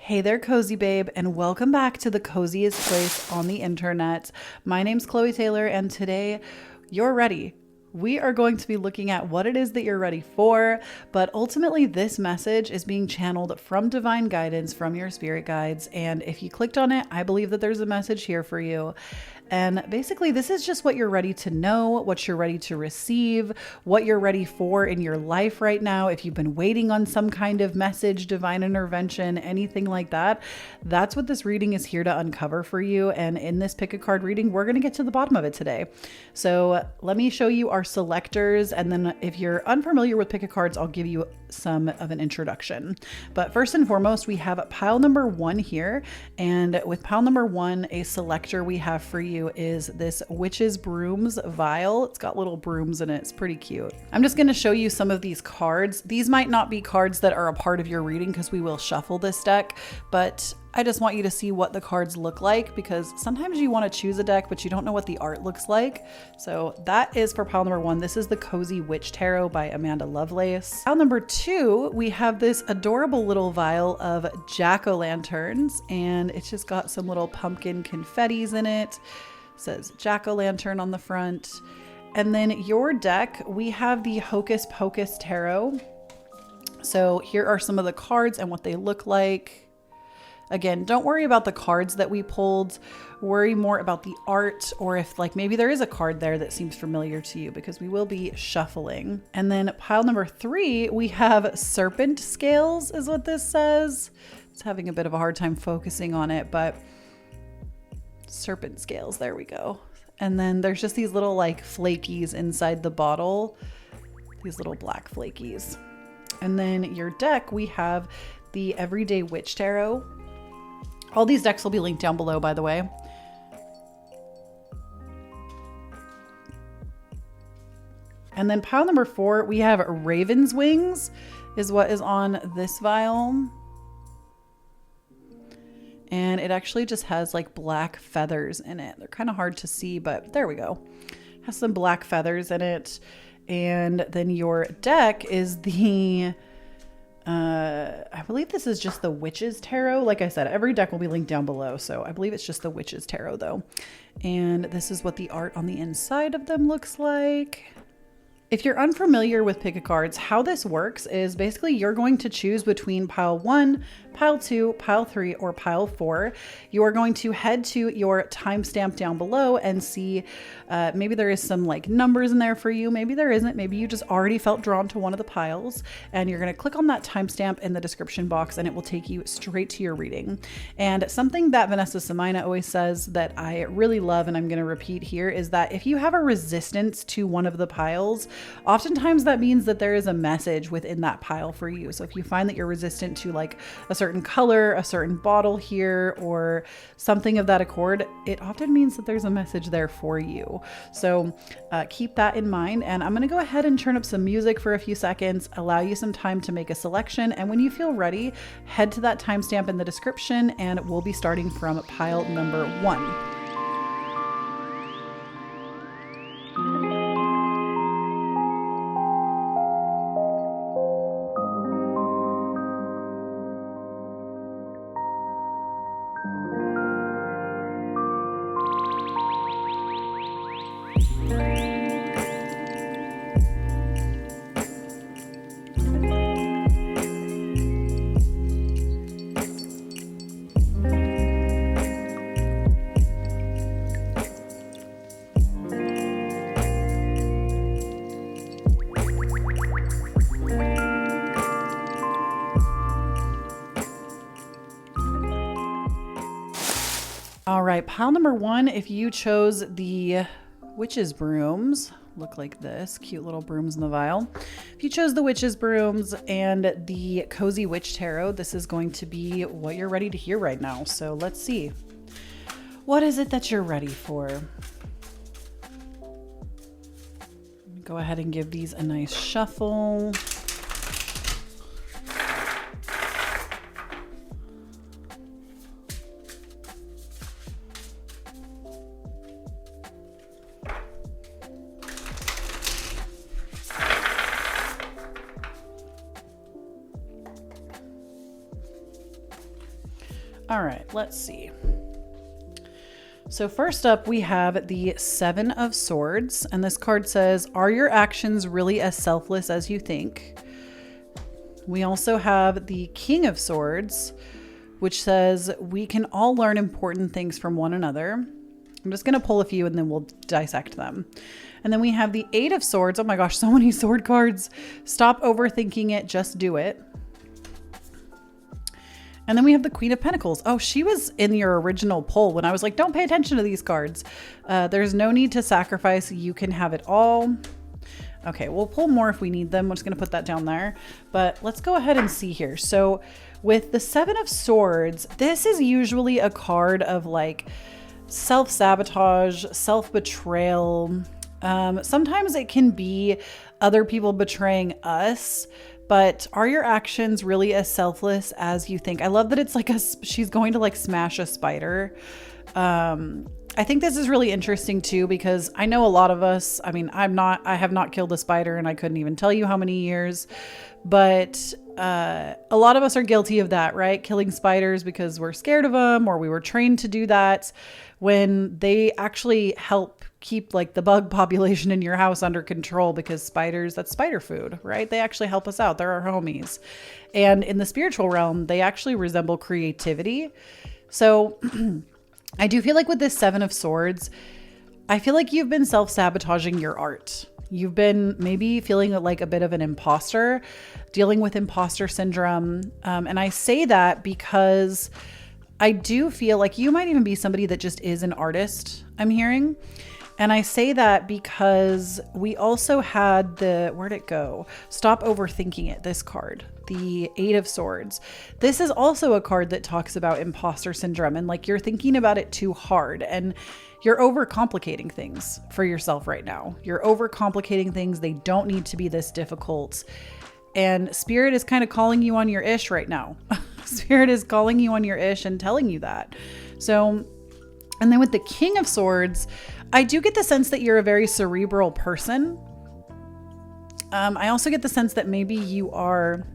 Hey there, cozy babe, and welcome back to the coziest place on the internet. My name's Chloe Taylor, and today you're ready. We are going to be looking at what it is that you're ready for, but ultimately this message is being channeled from divine guidance from your spirit guides. And if you clicked on it, I believe that there's a message here for you. And basically, this is just what you're ready to know, what you're ready to receive, what you're ready for in your life right now. If you've been waiting on some kind of message, divine intervention, anything like that, that's what this reading is here to uncover for you. And in this pick a card reading, we're going to get to the bottom of it today. So let me show you our selectors. And then if you're unfamiliar with pick a cards, I'll give you some of an introduction. But first and foremost, we have pile number 1 here. And with pile number 1, a selector we have for you is this Witch's Brooms vial. It's got little brooms in it. It's pretty cute. I'm just going to show you some of these cards. These might not be cards that are a part of your reading because we will shuffle this deck, but I just want you to see what the cards look like because sometimes you want to choose a deck, but you don't know what the art looks like. So that is for pile number 1. This is the Cozy Witch Tarot by Amanda Lovelace. Pile number 2, we have this adorable little vial of jack-o'-lanterns, and it's just got some little pumpkin confettis in it. It says jack-o'-lantern on the front. And then your deck, we have the Hocus Pocus Tarot. So here are some of the cards and what they look like. Again, don't worry about the cards that we pulled. Worry more about the art, or if like maybe there is a card there that seems familiar to you, because we will be shuffling. And then pile number 3, we have serpent scales is what this says. It's having a bit of a hard time focusing on it, but serpent scales, there we go. And then there's just these little like flakies inside the bottle, these little black flakies. And then your deck, we have the Everyday Witch Tarot. All these decks will be linked down below, by the way. And then pile number 4, we have Raven's Wings is what is on this vial. And it actually just has like black feathers in it. They're kind of hard to see, but there we go. Has some black feathers in it. And then your deck is the I believe this is just the Witch's Tarot. Like I said, every deck will be linked down below. So I believe it's just the Witch's Tarot though. And this is what the art on the inside of them looks like. If you're unfamiliar with pick a cards, how this works is basically you're going to choose between pile 1, pile 2, pile 3, or pile 4. You are going to head to your timestamp down below and see maybe there is some like numbers in there for you. Maybe there isn't. Maybe you just already felt drawn to one of the piles, and you're going to click on that timestamp in the description box and it will take you straight to your reading. And something that Vanessa Samina always says that I really love, and I'm going to repeat here, is that if you have a resistance to one of the piles, oftentimes that means that there is a message within that pile for you. So if you find that you're resistant to like a certain color, a certain bottle here, or something of that accord, it often means that there's a message there for you. So keep that in mind. And I'm going to go ahead and turn up some music for a few seconds, allow you some time to make a selection. And when you feel ready, head to that timestamp in the description and we'll be starting from pile number 1. All right, pile number 1, if you chose the Witch's Brooms, look like this, cute little brooms in the vial. If you chose the Witch's Brooms and the Cozy Witch Tarot, this is going to be what you're ready to hear right now. So let's see. What is it that you're ready for? Go ahead and give these a nice shuffle. All right, let's see. So first up, we have the Seven of Swords, and this card says, are your actions really as selfless as you think? We also have the King of Swords, which says, we can all learn important things from one another. I'm just going to pull a few and then we'll dissect them. And then we have the Eight of Swords. Oh my gosh, so many sword cards. Stop overthinking it, just do it. And then we have the Queen of Pentacles. Oh, she was in your original poll when I was like, don't pay attention to these cards. There's no need to sacrifice. You can have it all. Okay, we'll pull more if we need them. I'm just going to put that down there. But let's go ahead and see here. So with the Seven of Swords, this is usually a card of like self-sabotage, self-betrayal. Sometimes it can be other people betraying us. But are your actions really as selfless as you think? I love that it's like she's going to like smash a spider. I think this is really interesting too, because I know a lot of us, I mean, I have not killed a spider and I couldn't even tell you how many years, but a lot of us are guilty of that, right? Killing spiders because we're scared of them or we were trained to do that, when they actually help keep like the bug population in your house under control, because spiders, that's spider food, right? They actually help us out. They're our homies. And in the spiritual realm, they actually resemble creativity. So I do feel like with this Seven of Swords, I feel like you've been self-sabotaging your art. You've been maybe feeling like a bit of an imposter, dealing with imposter syndrome. And I say that because I do feel like you might even be somebody that just is an artist, I'm hearing. And I say that because we also had where'd it go? Stop overthinking it, this card, the Eight of Swords. This is also a card that talks about imposter syndrome and like you're thinking about it too hard and you're overcomplicating things for yourself right now. You're overcomplicating things. They don't need to be this difficult. And Spirit is kind of calling you on your ish right now. Spirit is calling you on your ish and telling you that. So, and then with the King of Swords, I do get the sense that you're a very cerebral person. I also get the sense that maybe you are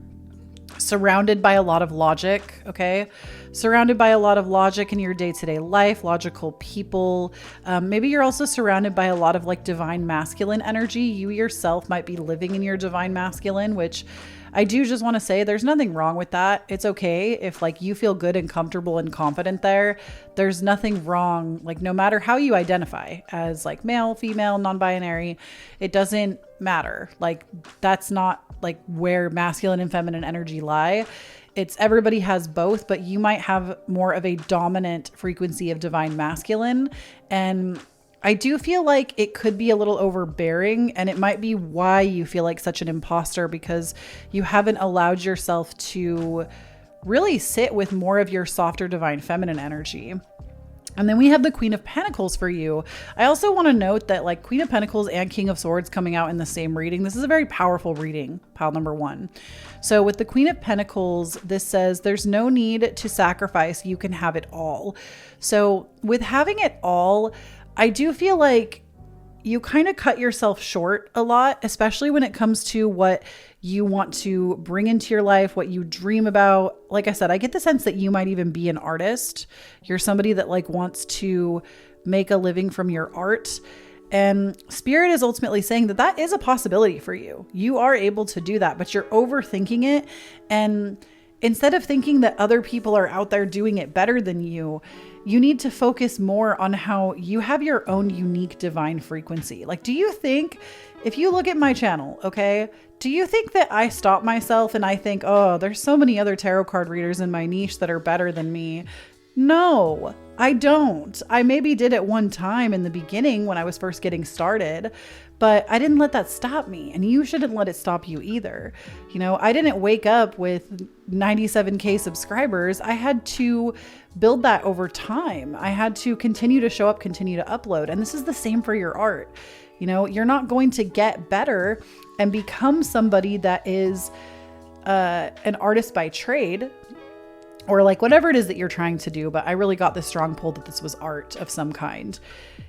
surrounded by a lot of logic, okay? Surrounded by a lot of logic in your day-to-day life, logical people. Maybe you're also surrounded by a lot of like divine masculine energy. You yourself might be living in your divine masculine, which I do just want to say there's nothing wrong with that. It's okay if like you feel good and comfortable and confident there. There's nothing wrong. Like no matter how you identify as like male, female, non-binary, it doesn't matter. Like that's not like where masculine and feminine energy lie. It's everybody has both, but you might have more of a dominant frequency of divine masculine. And I do feel like it could be a little overbearing, and it might be why you feel like such an imposter, because you haven't allowed yourself to really sit with more of your softer divine feminine energy. And then we have the Queen of Pentacles for you. I also want to note that like Queen of Pentacles and King of Swords coming out in the same reading. This is a very powerful reading, pile number one. So with the Queen of Pentacles, this says there's no need to sacrifice. You can have it all. So with having it all, I do feel like you kind of cut yourself short a lot, especially when it comes to what you want to bring into your life, what you dream about. Like I said, I get the sense that you might even be an artist. You're somebody that like wants to make a living from your art. And Spirit is ultimately saying that that is a possibility for you. You are able to do that, but you're overthinking it. And instead of thinking that other people are out there doing it better than you, you need to focus more on how you have your own unique divine frequency. Like, do you think, if you look at my channel, okay, do you think that I stop myself and I think, oh, there's so many other tarot card readers in my niche that are better than me? No, I don't. I maybe did at one time in the beginning when I was first getting started, but I didn't let that stop me, and you shouldn't let it stop you either. You know, I didn't wake up with 97K subscribers. I had to build that over time. I had to continue to show up, continue to upload. And this is the same for your art. You know, you're not going to get better and become somebody that is an artist by trade, or like whatever it is that you're trying to do. But I really got this strong pull that this was art of some kind.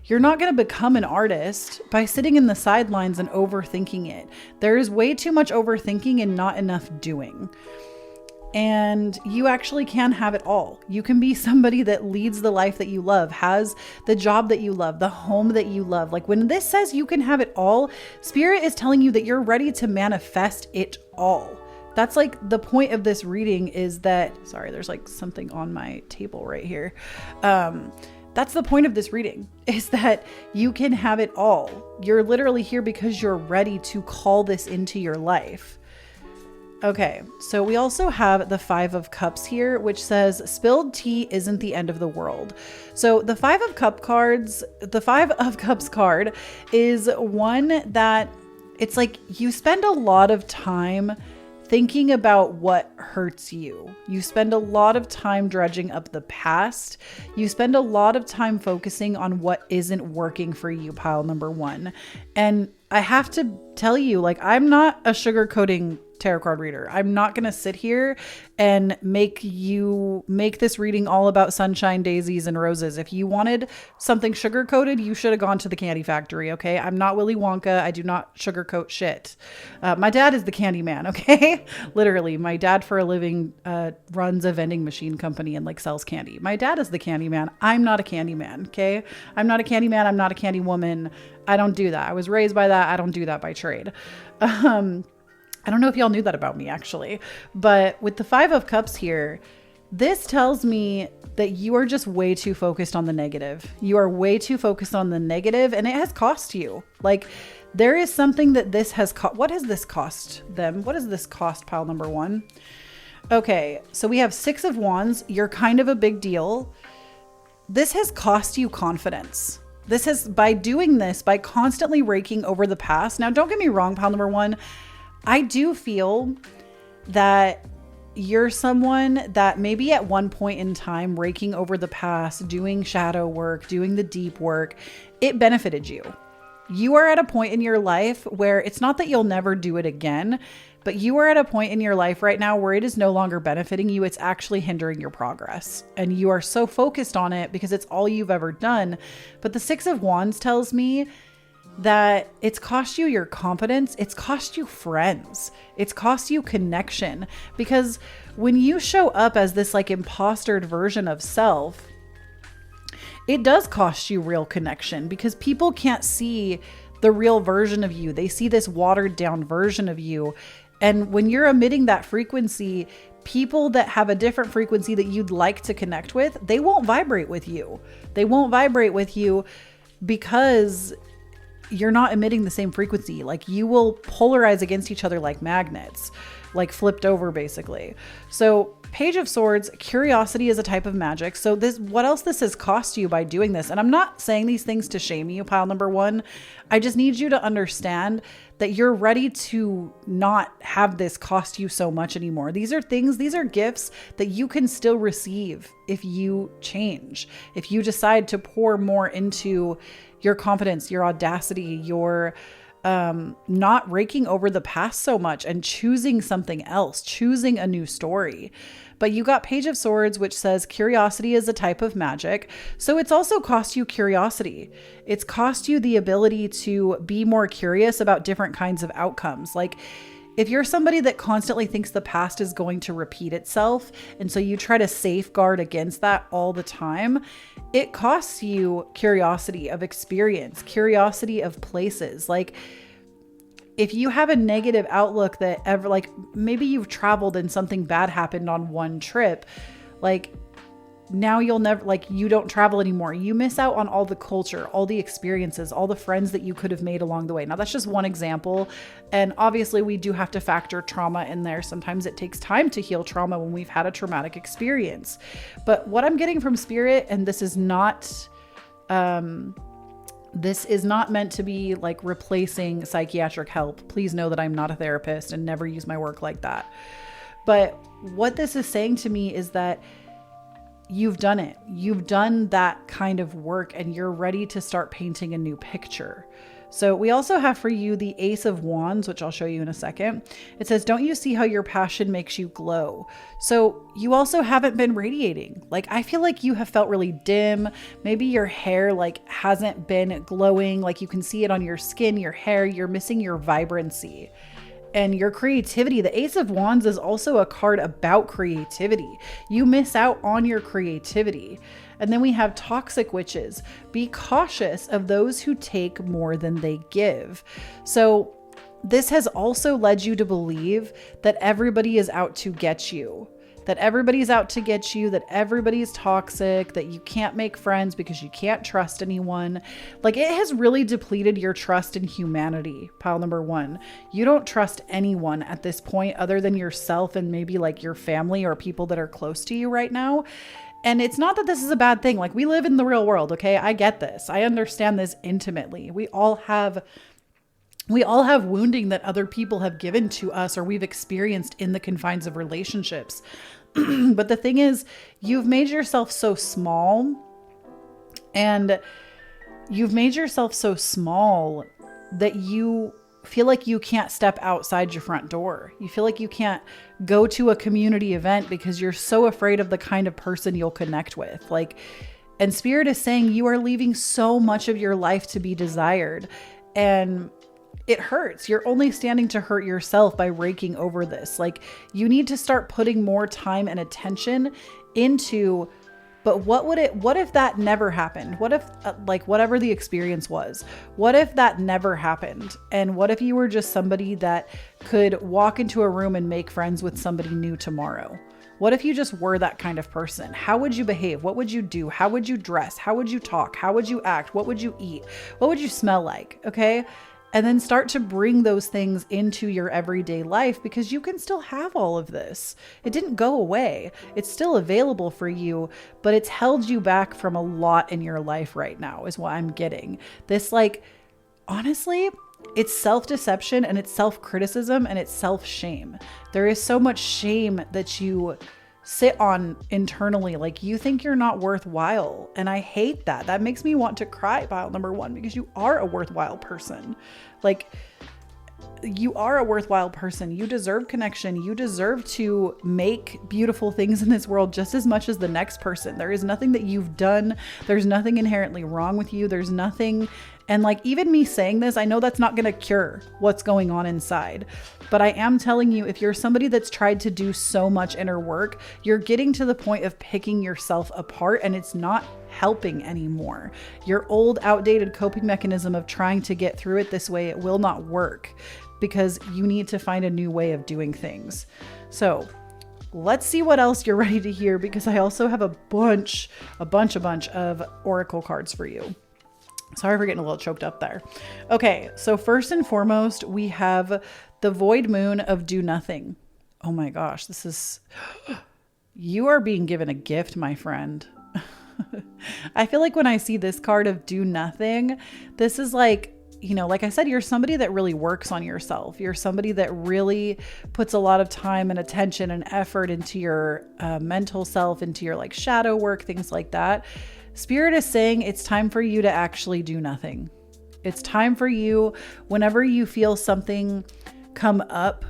You're not going to become an artist by sitting in the sidelines and overthinking it. There is way too much overthinking and not enough doing. And you actually can have it all. You can be somebody that leads the life that you love, has the job that you love, the home that you love. Like when this says you can have it all, Spirit is telling you that you're ready to manifest it all. That's like the point of this reading is that, sorry, there's like something on my table right here. That's the point of this reading, is that you can have it all. You're literally here because you're ready to call this into your life. Okay, so we also have the 5 of Cups here, which says spilled tea isn't the end of the world. So the 5 of Cups card is one that it's like you spend a lot of time thinking about what hurts you. You spend a lot of time dredging up the past. You spend a lot of time focusing on what isn't working for you, pile number 1. And I have to tell you, like, I'm not a sugarcoating tarot card reader. I'm not going to sit here and make this reading all about sunshine, daisies, and roses. If you wanted something sugar coated, you should have gone to the candy factory. Okay. I'm not Willy Wonka. I do not sugarcoat shit. My dad is the candy man. Okay. Literally, my dad for a living runs a vending machine company and like sells candy. My dad is the candy man. I'm not a candy man. Okay. I'm not a candy man. I'm not a candy woman. I don't do that. I was raised by that. I don't do that by trade. I don't know if y'all knew that about me actually, but with the 5 of Cups here, this tells me that you are just way too focused on the negative. You are way too focused on the negative, and it has cost you. Like there is something that this has what has this cost them? What does this cost, pile number 1? Okay, so we have 6 of Wands. You're kind of a big deal. This has cost you confidence. This has, by doing this, by constantly raking over the past. Now, don't get me wrong, pile number 1. I do feel that you're someone that maybe at one point in time, raking over the past, doing shadow work, doing the deep work, it benefited you. You are at a point in your life where it's not that you'll never do it again, but you are at a point in your life right now where it is no longer benefiting you. It's actually hindering your progress. And you are so focused on it because it's all you've ever done. But the 6 of Wands tells me that it's cost you your confidence. It's cost you friends. It's cost you connection, because when you show up as this like impostered version of self, it does cost you real connection because people can't see the real version of you. They see this watered down version of you. And when you're emitting that frequency, people that have a different frequency that you'd like to connect with, they won't vibrate with you. They won't vibrate with you because you're not emitting the same frequency. Like you will polarize against each other like magnets, like flipped over basically. So Page of Swords, curiosity is a type of magic. So what else this has cost you by doing this? And I'm not saying these things to shame you, pile number 1. I just need you to understand that you're ready to not have this cost you so much anymore. These are gifts that you can still receive if you change, if you decide to pour more into your confidence, your audacity, your not raking over the past so much and choosing something else, choosing a new story. But you got Page of Swords, which says curiosity is a type of magic. So it's also cost you curiosity. It's cost you the ability to be more curious about different kinds of outcomes. Like if you're somebody that constantly thinks the past is going to repeat itself, and so you try to safeguard against that all the time, it costs you curiosity of experience, curiosity of places. Like if you have a negative outlook that ever, like maybe you've traveled and something bad happened on one trip, like now you'll never, like you don't travel anymore. You miss out on all the culture, all the experiences, all the friends that you could have made along the way. Now that's just one example. And obviously we do have to factor trauma in there. Sometimes it takes time to heal trauma when we've had a traumatic experience. But what I'm getting from Spirit, and this is not meant to be like replacing psychiatric help. Please know that I'm not a therapist and never use my work like that. But what this is saying to me is that you've done it. You've done that kind of work and you're ready to start painting a new picture. So we also have for you the Ace of Wands, which I'll show you in a second. It says, don't you see how your passion makes you glow? So you also haven't been radiating. Like, I feel like you have felt really dim. Maybe your hair like hasn't been glowing. Like you can see it on your skin, your hair, you're missing your vibrancy. and your creativity. The Ace of Wands is also a card about creativity. You miss out on your creativity. And then we have toxic witches. Be cautious of those who take more than they give. So this has also led you to believe that everybody is out to get you. That everybody's out to get you, that everybody's toxic, that you can't make friends because you can't trust anyone. Like, it has really depleted your trust in humanity, pile number 1. You don't trust anyone at this point other than yourself and maybe like your family or people that are close to you right now. And it's not that this is a bad thing. Like, we live in the real world, okay? I get this. I understand this intimately. We all have wounding that other people have given to us or we've experienced in the confines of relationships. But the thing is, you've made yourself so small, and you've made yourself so small that you feel like you can't step outside your front door. You feel like you can't go to a community event because you're so afraid of the kind of person you'll connect with. Like, and Spirit is saying you are leaving so much of your life to be desired, and it hurts. You're only standing to hurt yourself by raking over this. Like, you need to start putting more time and attention into, but what if that never happened? What if like whatever the experience was, what if that never happened? And what if you were just somebody that could walk into a room and make friends with somebody new tomorrow? What if you just were that kind of person? How would you behave? What would you do? How would you dress? How would you talk? How would you act? What would you eat? What would you smell like? Okay. And then start to bring those things into your everyday life, because you can still have all of this. It didn't go away. It's still available for you, but it's held you back from a lot in your life right now is what I'm getting. This, like, honestly, it's self-deception and it's self-criticism and it's self-shame. There is so much shame that you sit on internally. Like, you think you're not worthwhile. And I hate that. That makes me want to cry, pile number 1, because you are a worthwhile person. Like, you are a worthwhile person. You deserve connection. You deserve to make beautiful things in this world just as much as the next person. There is nothing that you've done. There's nothing inherently wrong with you. There's nothing. And like, even me saying this, I know that's not going to cure what's going on inside, but I am telling you, if you're somebody that's tried to do so much inner work, you're getting to the point of picking yourself apart, and it's not helping anymore. Your old outdated coping mechanism of trying to get through it this way, it will not work, because you need to find a new way of doing things. So let's see what else you're ready to hear, because I also have a bunch of oracle cards for you. Sorry for getting a little choked up there. Okay, so first and foremost, we have the void moon of do nothing. Oh my gosh, this is, you are being given a gift, my friend. I feel like when I see this card of do nothing, this is like, you know, like I said, you're somebody that really works on yourself. You're somebody that really puts a lot of time and attention and effort into your mental self, into your like shadow work, things like that. Spirit is saying it's time for you to actually do nothing. It's time for you, whenever you feel something come up,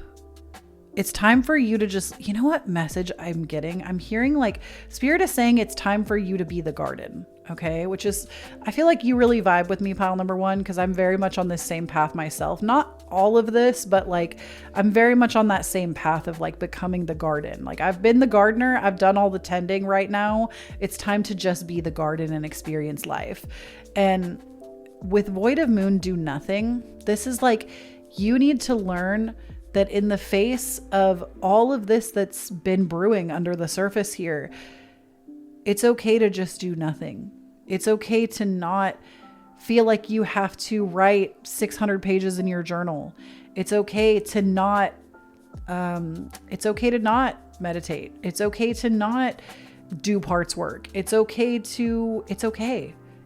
it's time for you to just, you know what message I'm getting? I'm hearing like Spirit is saying it's time for you to be the garden. Okay. Which is, I feel like you really vibe with me, pile number 1, because I'm very much on this same path myself. Not all of this, but like, I'm very much on that same path of like becoming the garden. Like, I've been the gardener. I've done all the tending. Right now, it's time to just be the garden and experience life. And with void of moon, do nothing. This is like, you need to learn that in the face of all of this that's been brewing under the surface here, it's okay to just do nothing. It's okay to not feel like you have to write 600 pages in your journal. It's okay to not, it's okay to not meditate. It's okay to not do parts work. It's okay to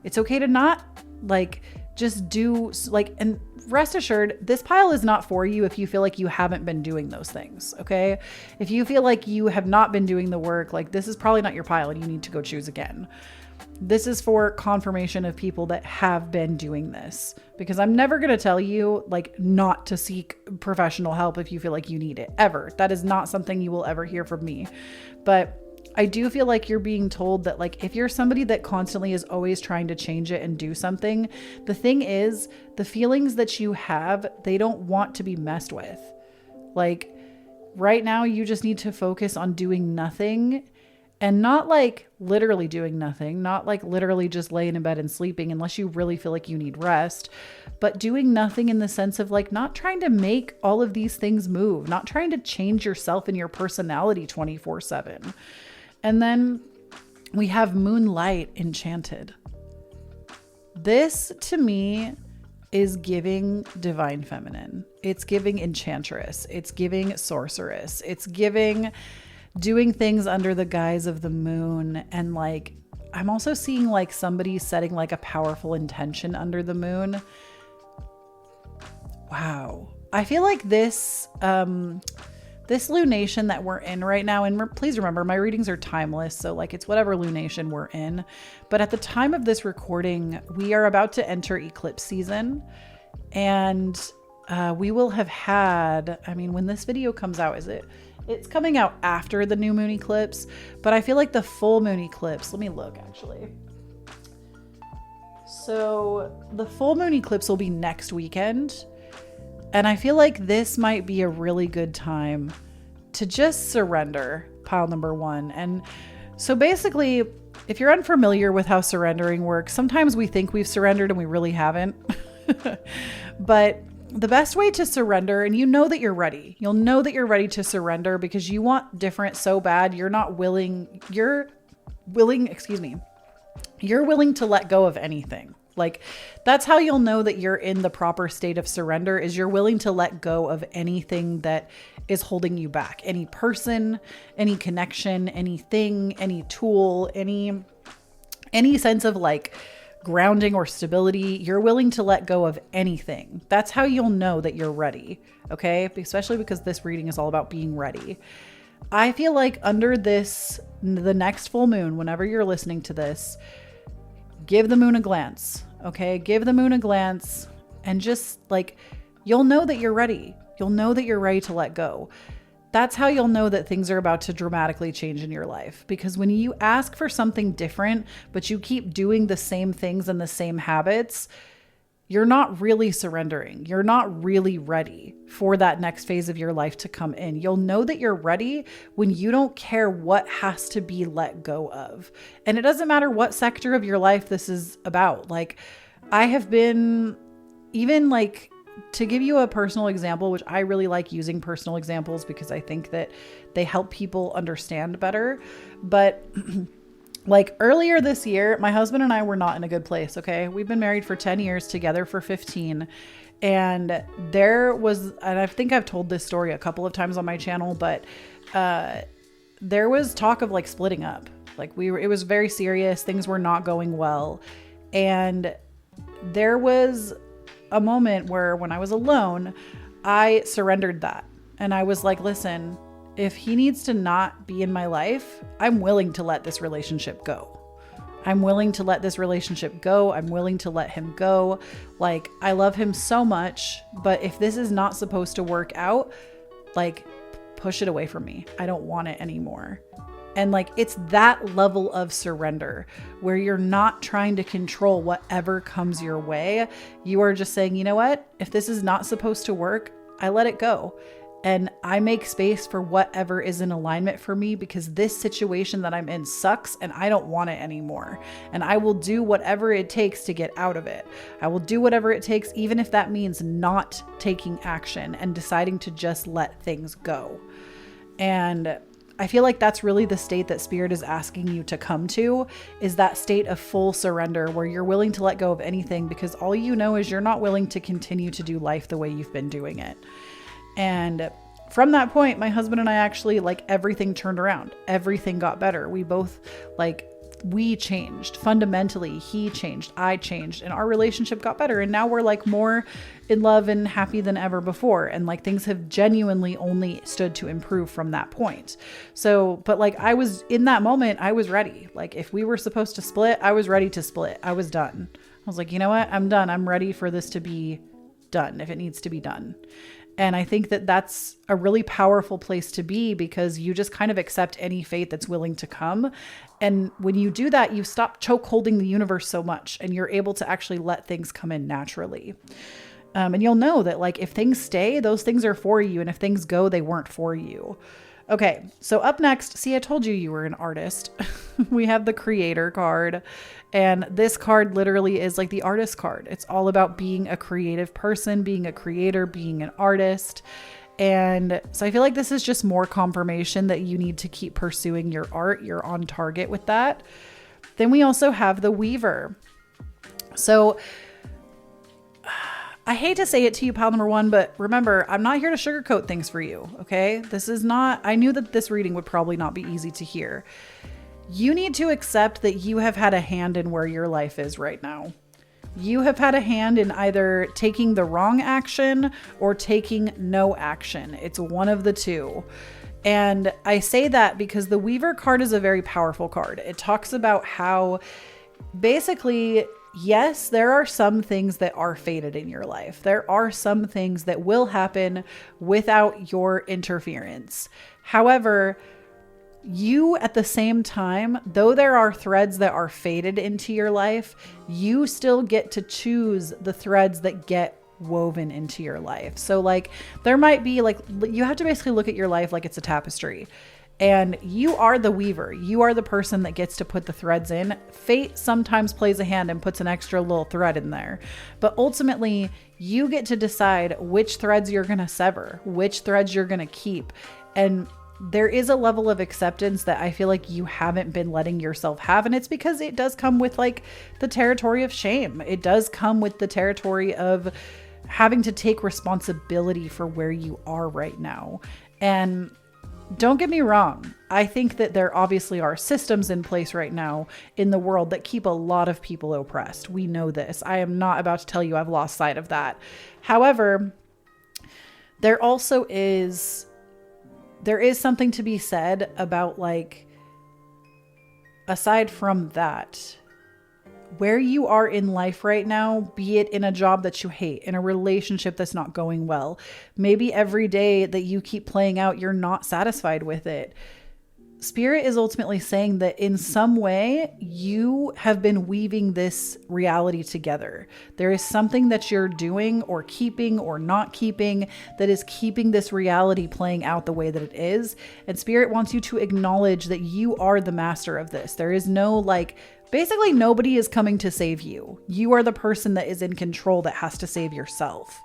not like just do like, and rest assured, this pile is not for you if you feel like you haven't been doing those things. Okay. If you feel like you have not been doing the work, like this is probably not your pile and you need to go choose again. This is for confirmation of people that have been doing this, because I'm never going to tell you like not to seek professional help if you feel like you need it ever. That is not something you will ever hear from me. But I do feel like you're being told that like, if you're somebody that constantly is always trying to change it and do something, the thing is the feelings that you have, they don't want to be messed with. Like right now, you just need to focus on doing nothing, and not like literally doing nothing, not like literally just laying in bed and sleeping unless you really feel like you need rest, but doing nothing in the sense of like not trying to make all of these things move, not trying to change yourself and your personality 24/7. And then we have Moonlight Enchanted. This to me is giving divine feminine. It's giving enchantress. It's giving sorceress. It's giving doing things under the guise of the moon. And like, I'm also seeing like somebody setting like a powerful intention under the moon. Wow. I feel like this lunation that we're in right now, and please remember my readings are timeless. So like it's whatever lunation we're in. But at the time of this recording, we are about to enter eclipse season, and we will have had, I mean, when this video comes out, it's coming out after the new moon eclipse, but I feel like the full moon eclipse, let me look actually. So the full moon eclipse will be next weekend. And I feel like this might be a really good time to just surrender, pile number one. And so basically, if you're unfamiliar with how surrendering works, sometimes we think we've surrendered and we really haven't. But the best way to surrender, and you know that you're ready. You'll know that you're ready to surrender because you want different so bad. You're willing to let go of anything. Like that's how you'll know that you're in the proper state of surrender, is you're willing to let go of anything that is holding you back. Any person, any connection, anything, any tool, any sense of like grounding or stability. You're willing to let go of anything. That's how you'll know that you're ready. Okay. Especially because this reading is all about being ready. I feel like under the next full moon, whenever you're listening to this, give the moon a glance. Okay. Give the moon a glance and just like, you'll know that you're ready. You'll know that you're ready to let go. That's how you'll know that things are about to dramatically change in your life. Because when you ask for something different, but you keep doing the same things and the same habits, you're not really surrendering. You're not really ready for that next phase of your life to come in. You'll know that you're ready when you don't care what has to be let go of. And it doesn't matter what sector of your life this is about. Like I have been, even like, to give you a personal example, which I really like using personal examples because I think that they help people understand better. But like earlier this year, my husband and I were not in a good place. Okay. We've been married for 10 years, together for 15. And and I think I've told this story a couple of times on my channel, but there was talk of like splitting up. Like it was very serious. Things were not going well. And there was a moment where when I was alone, I surrendered that. And I was like, listen, if he needs to not be in my life, I'm willing to let this relationship go. I'm willing to let this relationship go. I'm willing to let him go. Like, I love him so much, but if this is not supposed to work out, like, push it away from me. I don't want it anymore. And like, it's that level of surrender where you're not trying to control whatever comes your way. You are just saying, you know what? If this is not supposed to work, I let it go. And I make space for whatever is in alignment for me, because this situation that I'm in sucks and I don't want it anymore. And I will do whatever it takes to get out of it. I will do whatever it takes, even if that means not taking action and deciding to just let things go. And I feel like that's really the state that Spirit is asking you to come to, is that state of full surrender where you're willing to let go of anything because all you know is you're not willing to continue to do life the way you've been doing it. And from that point, my husband and I actually, like, everything turned around. Everything got better. We both, like, we changed fundamentally. He changed, I changed, and our relationship got better. And now we're like more in love and happy than ever before. And like things have genuinely only stood to improve from that point. So, but like I was in that moment, I was ready. Like if we were supposed to split, I was ready to split. I was done. I was like, you know what? I'm done. I'm ready for this to be done if it needs to be done. And I think that that's a really powerful place to be, because you just kind of accept any fate that's willing to come. And when you do that, you stop choke holding the universe so much and you're able to actually let things come in naturally. And you'll know that like if things stay, those things are for you. And if things go, they weren't for you. Okay, so up next, see, I told you were an artist. We have the creator card, and this card literally is like the artist card. It's all about being a creative person, being a creator, being an artist. And so I feel like this is just more confirmation that you need to keep pursuing your art. You're on target with that. Then we also have the Weaver. So I hate to say it to you, pile number one, but remember, I'm not here to sugarcoat things for you. Okay. This is not, I knew that this reading would probably not be easy to hear. You need to accept that you have had a hand in where your life is right now. You have had a hand in either taking the wrong action or taking no action. It's one of the two. And I say that because the Weaver card is a very powerful card. It talks about how basically, yes, there are some things that are fated in your life. There are some things that will happen without your interference. However, you at the same time, though there are threads that are fated into your life, you still get to choose the threads that get woven into your life. So like there might be like, you have to basically look at your life like it's a tapestry. And you are the weaver. You are the person that gets to put the threads in. Fate sometimes plays a hand and puts an extra little thread in there. But ultimately, you get to decide which threads you're going to sever, which threads you're going to keep. And there is a level of acceptance that I feel like you haven't been letting yourself have. And it's because it does come with like the territory of shame. It does come with the territory of having to take responsibility for where you are right now. And don't get me wrong. I think that there obviously are systems in place right now in the world that keep a lot of people oppressed. We know this. I am not about to tell you I've lost sight of that. However, there is something to be said about like, aside from that, where you are in life right now, be it in a job that you hate, in a relationship that's not going well, maybe every day that you keep playing out, you're not satisfied with it. Spirit is ultimately saying that in some way you have been weaving this reality together. There is something that you're doing or keeping or not keeping that is keeping this reality playing out the way that it is. And Spirit wants you to acknowledge that you are the master of this. There is no like, basically nobody is coming to save you. You are the person that is in control that has to save yourself.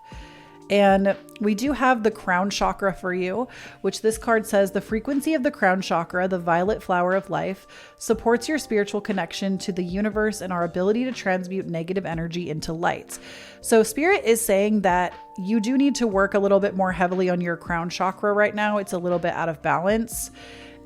And we do have the crown chakra for you, which this card says the frequency of the crown chakra, the violet flower of life, supports your spiritual connection to the universe and our ability to transmute negative energy into light. So Spirit is saying that you do need to work a little bit more heavily on your crown chakra right now. It's a little bit out of balance.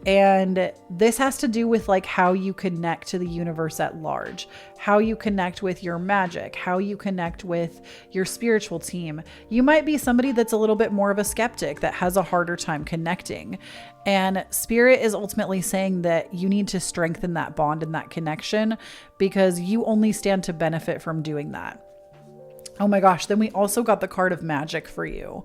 And this has to do with like how you connect to the universe at large, how you connect with your magic, how you connect with your spiritual team. You might be somebody that's a little bit more of a skeptic that has a harder time connecting. And Spirit is ultimately saying that you need to strengthen that bond and that connection because you only stand to benefit from doing that. Oh my gosh. Then we also got the card of magic for you.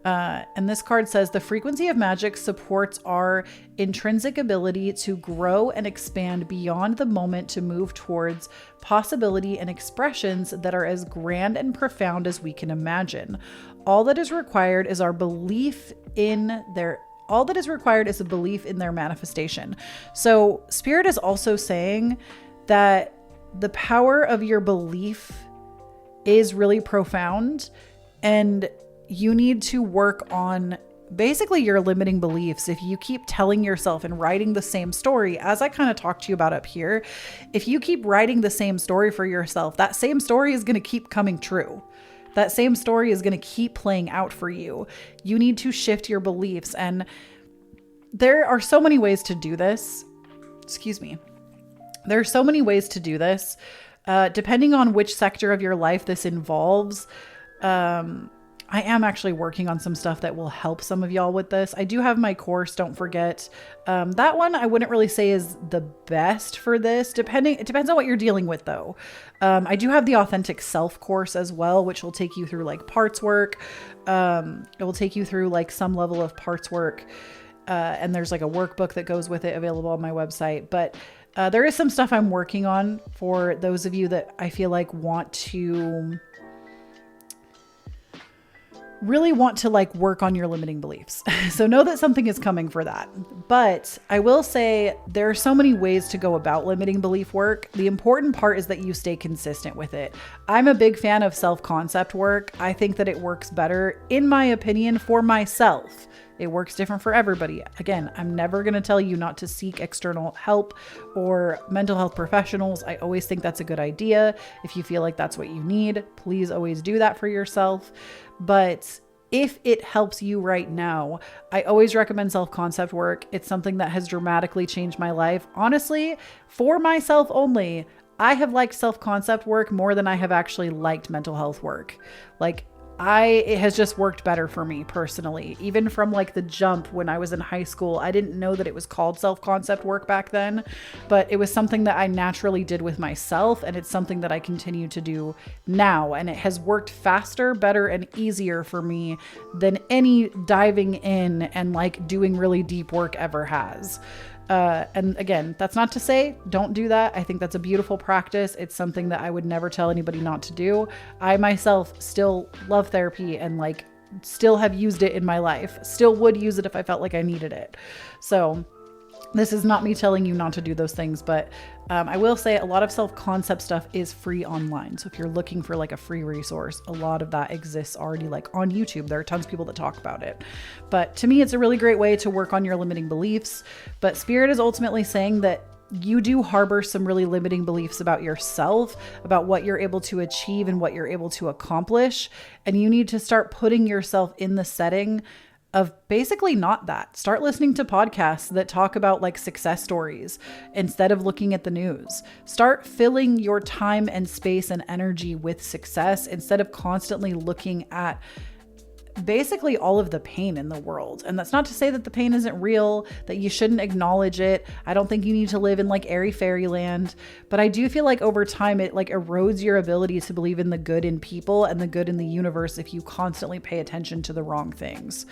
And this card says the frequency of magic supports our intrinsic ability to grow and expand beyond the moment to move towards possibility and expressions that are as grand and profound as we can imagine. All that is required is a belief in their manifestation. So Spirit is also saying that the power of your belief is really profound, and you need to work on basically your limiting beliefs. If you keep telling yourself and writing the same story, as I kind of talked to you about up here, if you keep writing the same story for yourself, that same story is going to keep coming true. That same story is going to keep playing out for you. You need to shift your beliefs. And there are so many ways to do this. Excuse me. There are so many ways to do this. Depending on which sector of your life this involves, I am actually working on some stuff that will help some of y'all with this. I do have my course, don't forget. That one I wouldn't really say is the best for this. It depends on what you're dealing with though. I do have the Authentic Self course as well, which will take you through like parts work. It will take you through like some level of parts work. And there's like a workbook that goes with it available on my website. But there is some stuff I'm working on for those of you that I feel like want to really want to like work on your limiting beliefs. So know that something is coming for that. But I will say there are so many ways to go about limiting belief work. The important part is that you stay consistent with it. I'm a big fan of self-concept work. I think that it works better, in my opinion, for myself. It works different for everybody. Again, I'm never going to tell you not to seek external help or mental health professionals. I always think that's a good idea. If you feel like that's what you need, please always do that for yourself. But if it helps you right now, I always recommend self-concept work. It's something that has dramatically changed my life. Honestly, for myself only, I have liked self-concept work more than I have actually liked mental health work. It has just worked better for me personally. Even from like the jump when I was in high school, I didn't know that it was called self-concept work back then, but it was something that I naturally did with myself, and it's something that I continue to do now. And it has worked faster, better, and easier for me than any diving in and like doing really deep work ever has. And again, that's not to say don't do that. I think that's a beautiful practice. It's something that I would never tell anybody not to do. I myself still love therapy and like still have used it in my life, still would use it if I felt like I needed it. So this is not me telling you not to do those things, but I will say a lot of self-concept stuff is free online. So if you're looking for like a free resource, a lot of that exists already like on YouTube. There are tons of people that talk about it. But to me, it's a really great way to work on your limiting beliefs. But Spirit is ultimately saying that you do harbor some really limiting beliefs about yourself, about what you're able to achieve and what you're able to accomplish. And you need to start putting yourself in the setting of basically not that. Start listening to podcasts that talk about like success stories instead of looking at the news. Start filling your time and space and energy with success instead of constantly looking at basically all of the pain in the world. And that's not to say that the pain isn't real, that you shouldn't acknowledge it. I don't think you need to live in like airy fairyland, but I do feel like over time it like erodes your ability to believe in the good in people and the good in the universe if you constantly pay attention to the wrong things.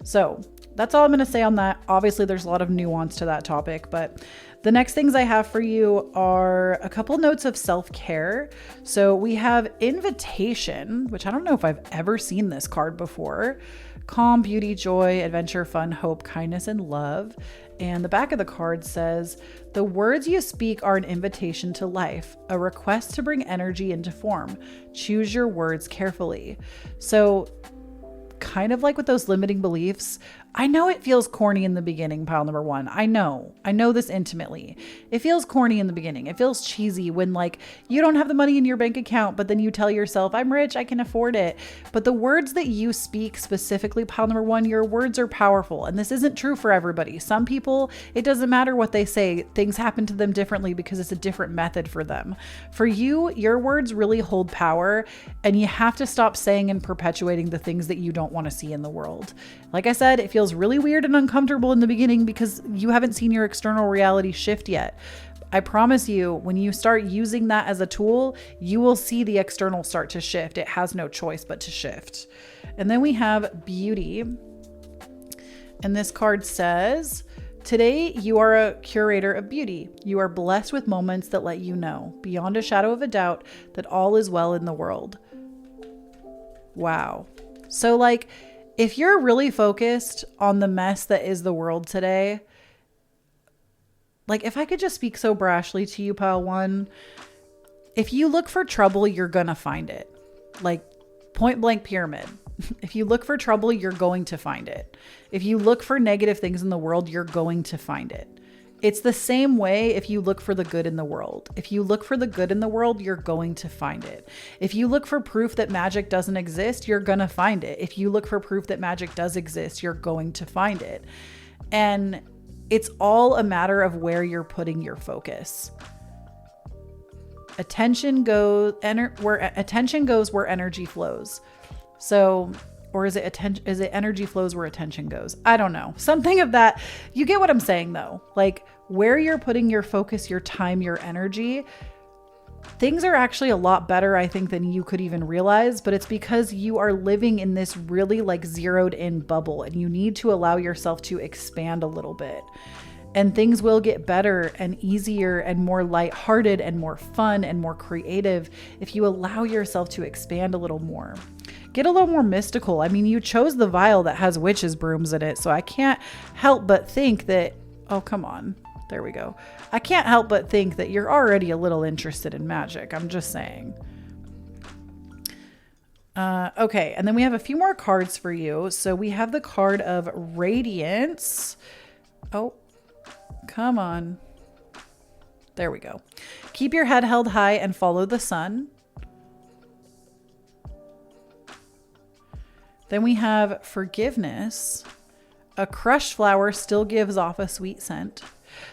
So that's all I'm going to say on that. Obviously there's a lot of nuance to that topic, but the next things I have for you are a couple notes of self-care. So we have invitation, which I don't know if I've ever seen this card before. Calm, beauty, joy, adventure, fun, hope, kindness, and love. And the back of the card says, the words you speak are an invitation to life, a request to bring energy into form. Choose your words carefully. So kind of like with those limiting beliefs, I know it feels corny in the beginning, pile number one. I know this intimately. It feels corny in the beginning. It feels cheesy when like you don't have the money in your bank account, but then you tell yourself, I'm rich, I can afford it. But the words that you speak specifically, pile number one, your words are powerful. And this isn't true for everybody. Some people, it doesn't matter what they say. Things happen to them differently because it's a different method for them. For you, your words really hold power, and you have to stop saying and perpetuating the things that you don't want to see in the world. Like I said, it feels really weird and uncomfortable in the beginning because you haven't seen your external reality shift yet. I promise you, when you start using that as a tool, you will see the external start to shift. It has no choice but to shift. And then we have beauty. And this card says, today you are a curator of beauty. You are blessed with moments that let you know, beyond a shadow of a doubt, that all is well in the world. Wow. So like, if you're really focused on the mess that is the world today, like if I could just speak so brashly to you, pile one, if you look for trouble, you're going to find it. Like point blank pyramid. If you look for trouble, you're going to find it. If you look for negative things in the world, you're going to find it. It's the same way if you look for the good in the world. If you look for the good in the world, you're going to find it. If you look for proof that magic doesn't exist, you're going to find it. If you look for proof that magic does exist, you're going to find it. And it's all a matter of where you're putting your focus. Attention goes where attention goes, where energy flows. So, or is it energy flows where attention goes? I don't know. Something of that. You get what I'm saying though. Like where you're putting your focus, your time, your energy, things are actually a lot better, I think, than you could even realize, but it's because you are living in this really like zeroed in bubble and you need to allow yourself to expand a little bit. And things will get better and easier and more lighthearted and more fun and more creative if you allow yourself to expand a little more. Get a little more mystical. I mean, you chose the vial that has witches' brooms in it, so I can't help but think that, oh, come on. There we go. I can't help but think that you're already a little interested in magic. I'm just saying. Okay, and then we have a few more cards for you. So we have the card of Radiance. Oh, come on. There we go. Keep your head held high and follow the sun. Then we have Forgiveness. A crushed flower still gives off a sweet scent.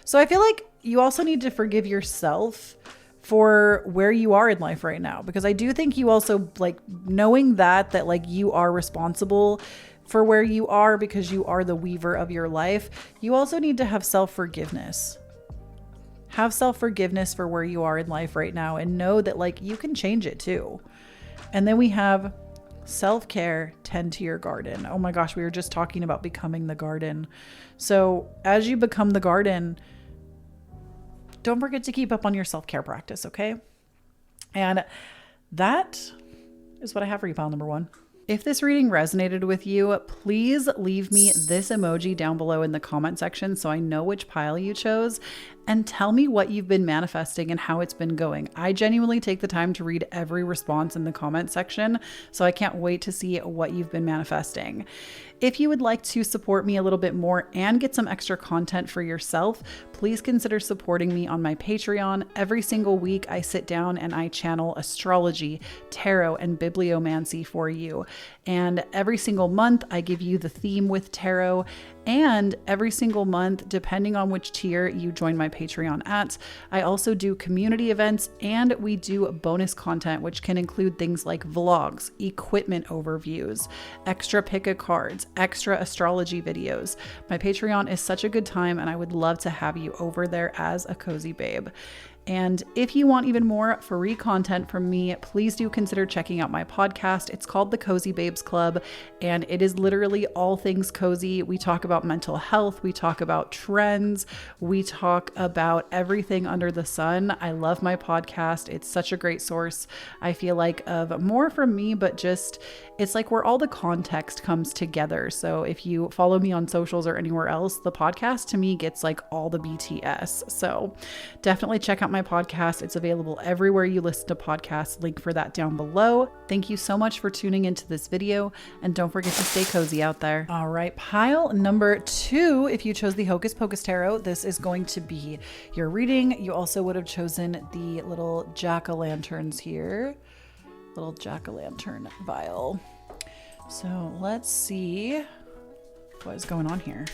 So I feel like you also need to forgive yourself for where you are in life right now, because I do think you also, like, knowing that like you are responsible for where you are because you are the weaver of your life. You also need to have self-forgiveness. Have self-forgiveness for where you are in life right now and know that, like, you can change it too. And then we have self-care, tend to your garden. Oh my gosh, we were just talking about becoming the garden. So as you become the garden, don't forget to keep up on your self-care practice, okay? And that is what I have for you, pile number 1. If this reading resonated with you, please leave me this emoji down below in the comment section so I know which pile you chose, and tell me what you've been manifesting and how it's been going. I genuinely take the time to read every response in the comment section, so I can't wait to see what you've been manifesting. If you would like to support me a little bit more and get some extra content for yourself, please consider supporting me on my Patreon. Every single week I sit down and I channel astrology, tarot, and bibliomancy for you. And every single month I give you the theme with tarot. And every single month, depending on which tier you join my Patreon at, I also do community events and we do bonus content, which can include things like vlogs, equipment overviews, extra pick a cards, extra astrology videos. My Patreon is such a good time and I would love to have you over there as a cozy babe. And if you want even more free content from me, please do consider checking out my podcast. It's called the Cozy Babes Club, and it is literally all things cozy. We talk about mental health. We talk about trends. We talk about everything under the sun. I love my podcast. It's such a great source, I feel like, of more from me, but just, it's like where all the context comes together. So if you follow me on socials or anywhere else, the podcast to me gets like all the BTS. So definitely check out my podcast. It's available everywhere you listen to podcasts. Link for that down below. Thank you so much for tuning into this video, and don't forget to stay cozy out there. All right, pile number 2, if you chose the Hocus Pocus Tarot, this is going to be your reading. You also would have chosen the little jack-o'-lanterns here, little jack-o'-lantern vial. So let's see what is going on here.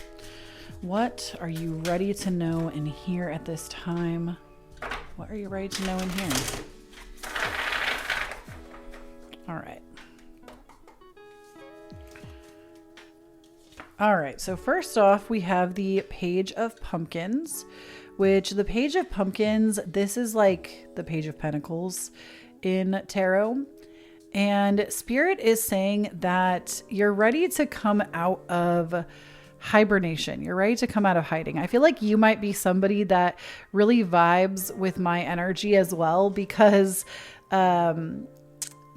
What are you ready to know in here at this time? What are you ready to know in here? All right. All right, so first off, we have the Page of Pumpkins, which the Page of Pumpkins, this is like the Page of Pentacles in tarot. And Spirit is saying that you're ready to come out of hibernation. You're ready to come out of hiding. I feel like you might be somebody that really vibes with my energy as well, because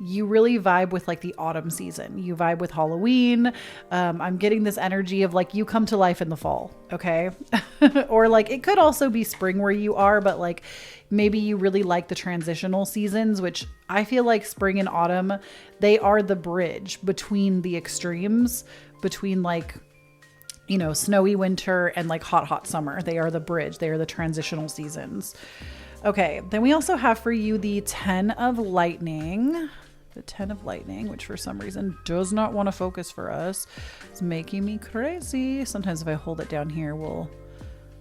you really vibe with like the autumn season. You vibe with Halloween. I'm getting this energy of like you come to life in the fall. Okay. Or like it could also be spring where you are, but like maybe you really like the transitional seasons, which I feel like spring and autumn, they are the bridge between the extremes, between like, you know, snowy winter and like hot summer. They are the bridge. They are the transitional seasons. Okay. Then we also have for you the 10 of Lightning. The 10 of Lightning, which for some reason does not want to focus for us. It's making me crazy. Sometimes if I hold it down here, we'll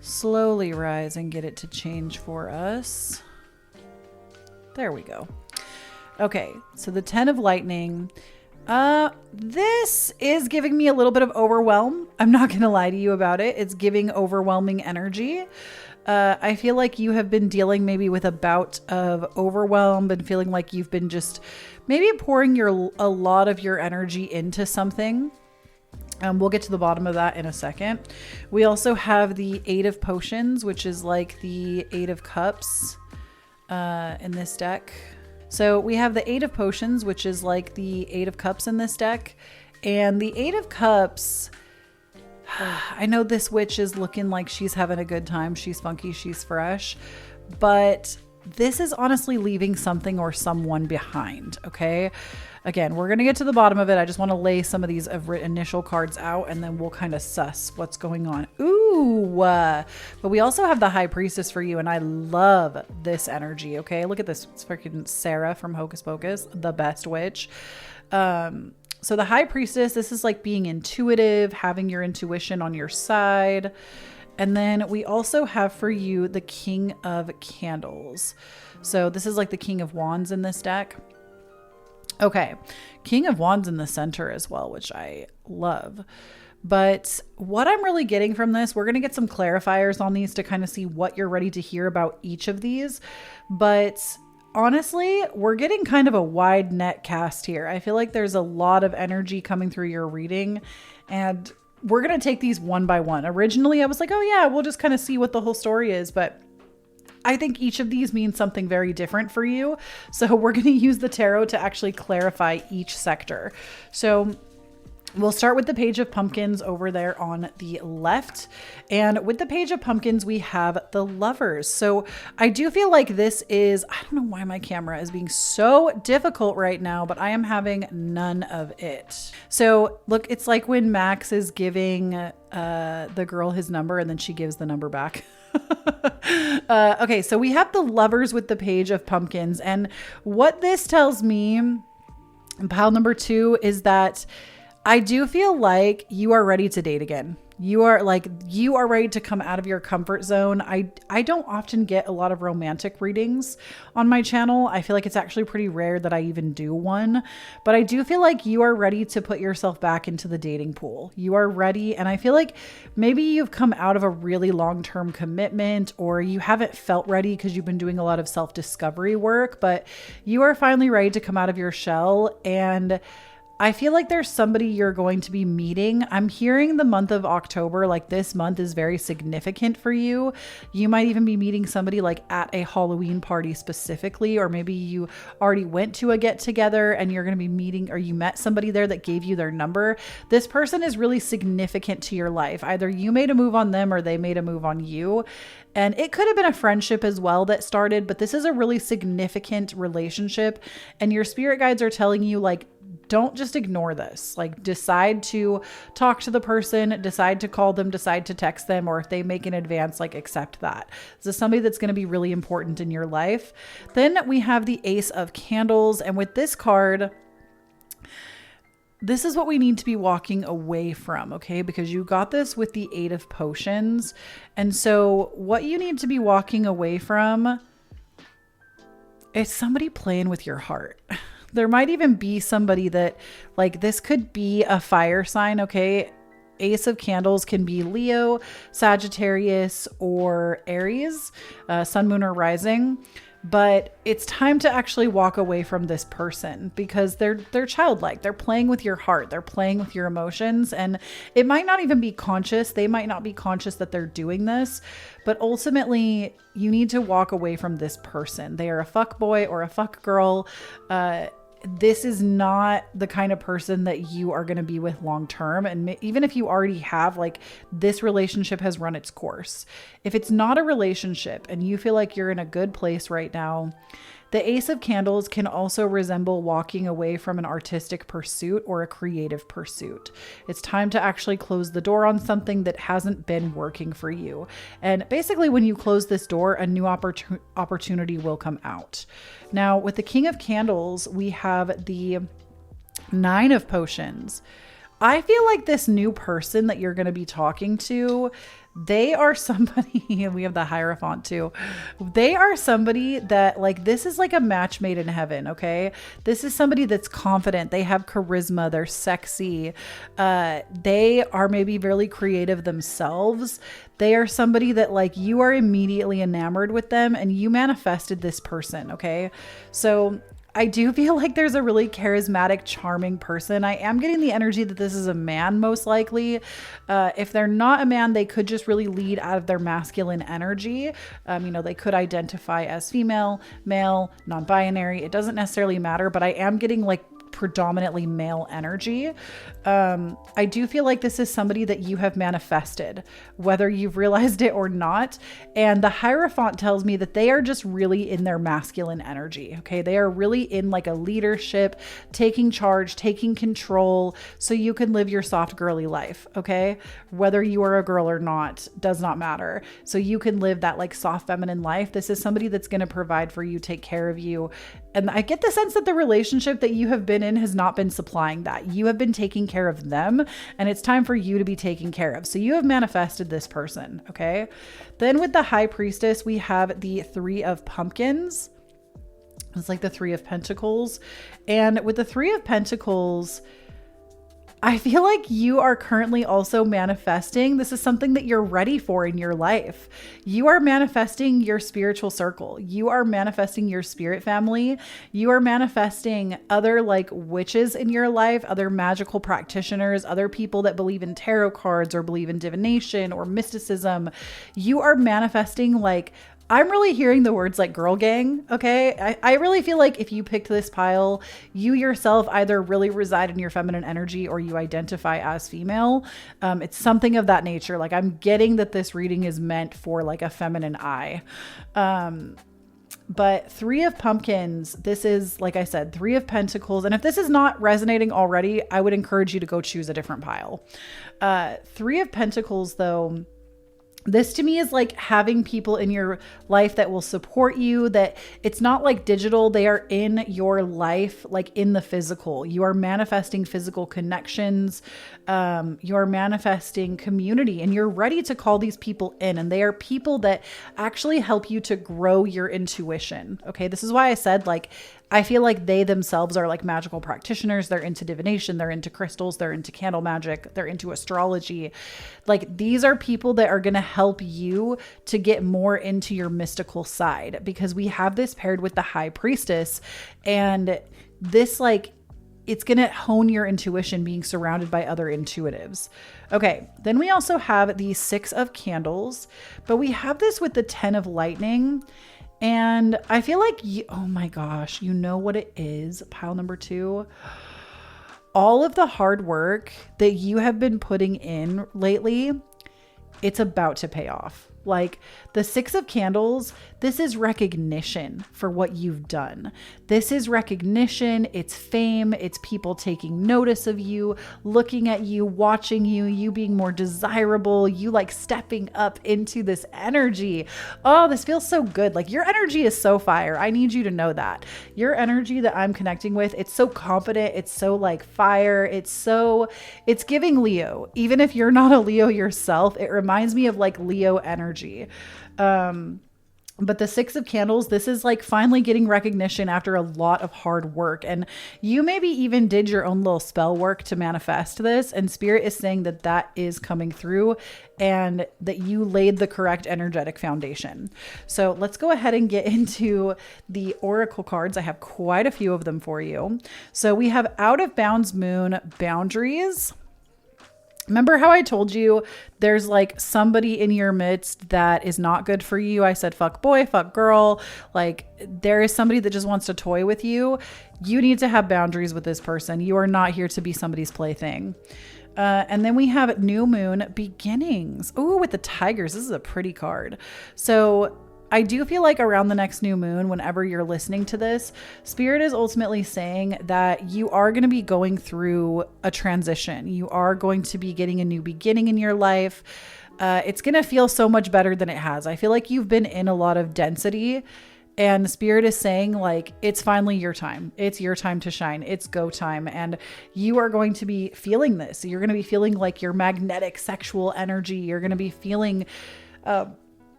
slowly rise and get it to change for us. There we go. Okay. So the 10 of Lightning. This is giving me a little bit of overwhelm. I'm not going to lie to you about it. It's giving overwhelming energy. I feel like you have been dealing maybe with a bout of overwhelm and feeling like you've been just maybe pouring a lot of your energy into something. We'll get to the bottom of that in a second. We also have the 8 of Potions, which is like the 8 of Cups in this deck. So we have the 8 of Potions, which is like the 8 of Cups in this deck. And the 8 of Cups, I know this witch is looking like she's having a good time. She's funky, she's fresh. But this is honestly leaving something or someone behind, okay? Again, we're going to get to the bottom of it. I just want to lay some of these initial cards out, and then we'll kind of suss what's going on. Ooh, but we also have the High Priestess for you, and I love this energy, okay? Look at this. It's freaking Sarah from Hocus Pocus, the best witch. So the High Priestess, this is like being intuitive, having your intuition on your side. And then we also have for you the King of Candles. So this is like the King of Wands in this deck. Okay, King of Wands in the center as well, which I love. But what I'm really getting from this, we're going to get some clarifiers on these to kind of see what you're ready to hear about each of these. But honestly, we're getting kind of a wide net cast here. I feel like there's a lot of energy coming through your reading, and we're going to take these one by one. Originally, I was like, oh yeah, we'll just kind of see what the whole story is. But I think each of these means something very different for you. So we're going to use the tarot to actually clarify each sector. So we'll start with the Page of Pumpkins over there on the left. And with the Page of Pumpkins, we have the Lovers. So I do feel like this is, I don't know why my camera is being so difficult right now, but I am having none of it. So look, it's like when Max is giving the girl his number and then she gives the number back. Okay, so we have the Lovers with the Page of Pumpkins. And what this tells me, pile number 2, is that I do feel like you are ready to date again. You are ready to come out of your comfort zone. I don't often get a lot of romantic readings on my channel. I feel like it's actually pretty rare that I even do one, but I do feel like you are ready to put yourself back into the dating pool. You are ready. And I feel like maybe you've come out of a really long-term commitment, or you haven't felt ready because you've been doing a lot of self-discovery work, but you are finally ready to come out of your shell. And I feel like there's somebody you're going to be meeting. I'm hearing the month of October, like this month is very significant for you. You might even be meeting somebody like at a Halloween party specifically, or maybe you already went to a get together and you're going to be meeting, or you met somebody there that gave you their number. This person is really significant to your life. Either you made a move on them or they made a move on you. And it could have been a friendship as well that started, but this is a really significant relationship. And your spirit guides are telling you, like, don't just ignore this. Like, decide to talk to the person, decide to call them, decide to text them, or if they make an advance, like, accept that. This is somebody that's going to be really important in your life. Then we have the Ace of Candles. And with this card, this is what we need to be walking away from, okay? Because you got this with the 8 of Potions. And so what you need to be walking away from is somebody playing with your heart. There might even be somebody that, like, this could be a fire sign, okay? Ace of Candles can be Leo, Sagittarius, or Aries, Sun, Moon, or Rising. But it's time to actually walk away from this person because they're childlike. They're playing with your heart. They're playing with your emotions. And it might not even be conscious. They might not be conscious that they're doing this. But ultimately, you need to walk away from this person. They are a fuck boy or a fuck girl. This is not the kind of person that you are going to be with long term. And even if you already have, like, this relationship has run its course. If it's not a relationship and you feel like you're in a good place right now, the Ace of Candles can also resemble walking away from an artistic pursuit or a creative pursuit. It's time to actually close the door on something that hasn't been working for you. And basically, when you close this door, a new opportunity will come out. Now, with the King of Candles, we have the 9 of Potions. I feel like this new person that you're going to be talking to, they are somebody, and we have the Hierophant too. They are somebody that, like, this is like a match made in heaven, okay? This is somebody that's confident. They have charisma. They're sexy. They are maybe really creative themselves. They are somebody that, like, you are immediately enamored with them and you manifested this person, okay? So I do feel like there's a really charismatic, charming person. I am getting the energy that this is a man, most likely. If they're not a man, they could just really lead out of their masculine energy. They could identify as female, male, non-binary. It doesn't necessarily matter, but I am getting like predominantly male energy. I do feel like this is somebody that you have manifested, whether you've realized it or not. And the Hierophant tells me that they are just really in their masculine energy. Okay. They are really in like a leadership, taking charge, taking control, so you can live your soft girly life. Okay. Whether you are a girl or not does not matter. So you can live that like soft feminine life. This is somebody that's going to provide for you, take care of you. And I get the sense that the relationship that you have been in has not been supplying that. You have been taking care of them, and it's time for you to be taken care of. So you have manifested this person, okay? Then with the High Priestess, we have the Three of Pumpkins. It's like the Three of Pentacles. And with the Three of Pentacles, I feel like you are currently also manifesting. This is something that you're ready for in your life. You are manifesting your spiritual circle. You are manifesting your spirit family. You are manifesting other like witches in your life, other magical practitioners, other people that believe in tarot cards or believe in divination or mysticism. You are manifesting like, I'm really hearing the words like girl gang. Okay. I really feel like if you picked this pile, you yourself either really reside in your feminine energy or you identify as female. It's something of that nature. Like I'm getting that this reading is meant for like a feminine eye. But Three of Pumpkins, this is, like I said, Three of Pentacles. And if this is not resonating already, I would encourage you to go choose a different pile. Three of Pentacles though, this to me is like having people in your life that will support you, that it's not like digital. They are in your life, like in the physical. You are manifesting physical connections. You're manifesting community, and you're ready to call these people in. And they are people that actually help you to grow your intuition. Okay. This is why I said like, I feel like they themselves are like magical practitioners. They're into divination. They're into crystals. They're into candle magic. They're into astrology. Like these are people that are going to help you to get more into your mystical side, because we have this paired with the High Priestess, and this like, it's going to hone your intuition being surrounded by other intuitives. Okay. Then we also have the Six of Candles, but we have this with the 10 of Lightning. And I feel like, oh my gosh, you know what it is? Pile number 2. All of the hard work that you have been putting in lately, it's about to pay off. Like the Six of Candles, this is recognition for what you've done. This is recognition. It's fame. It's people taking notice of you, looking at you, watching you, you being more desirable, you like stepping up into this energy. Oh, this feels so good. Like your energy is so fire. I need you to know that. Your energy that I'm connecting with, it's so confident. It's so like fire. It's giving Leo. Even if you're not a Leo yourself, it reminds me of like Leo energy. But the Six of Candles, this is like finally getting recognition after a lot of hard work. And you maybe even did your own little spell work to manifest this. And Spirit is saying that that is coming through and that you laid the correct energetic foundation. So let's go ahead and get into the Oracle cards. I have quite a few of them for you. So we have Out of Bounds Moon, Boundaries. Remember how I told you there's like somebody in your midst that is not good for you? I said, fuck boy, fuck girl. Like there is somebody that just wants to toy with you. You need to have boundaries with this person. You are not here to be somebody's plaything. And then we have New Moon, Beginnings. Ooh, with the tigers. This is a pretty card. So I do feel like around the next new moon, whenever you're listening to this, Spirit is ultimately saying that you are going to be going through a transition. You are going to be getting a new beginning in your life. It's going to feel so much better than it has. I feel like you've been in a lot of density, and Spirit is saying like, it's finally your time. It's your time to shine. It's go time. And you are going to be feeling this. You're going to be feeling like your magnetic sexual energy. You're going to be feeling,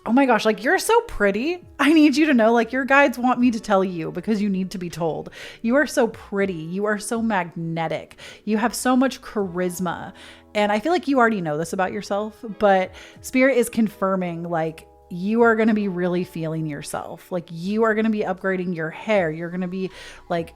oh my gosh, like you're so pretty. I need you to know, like your guides want me to tell you because you need to be told. You are so pretty. You are so magnetic. You have so much charisma. And I feel like you already know this about yourself, but Spirit is confirming like you are going to be really feeling yourself. Like you are going to be upgrading your hair. You're going to be like,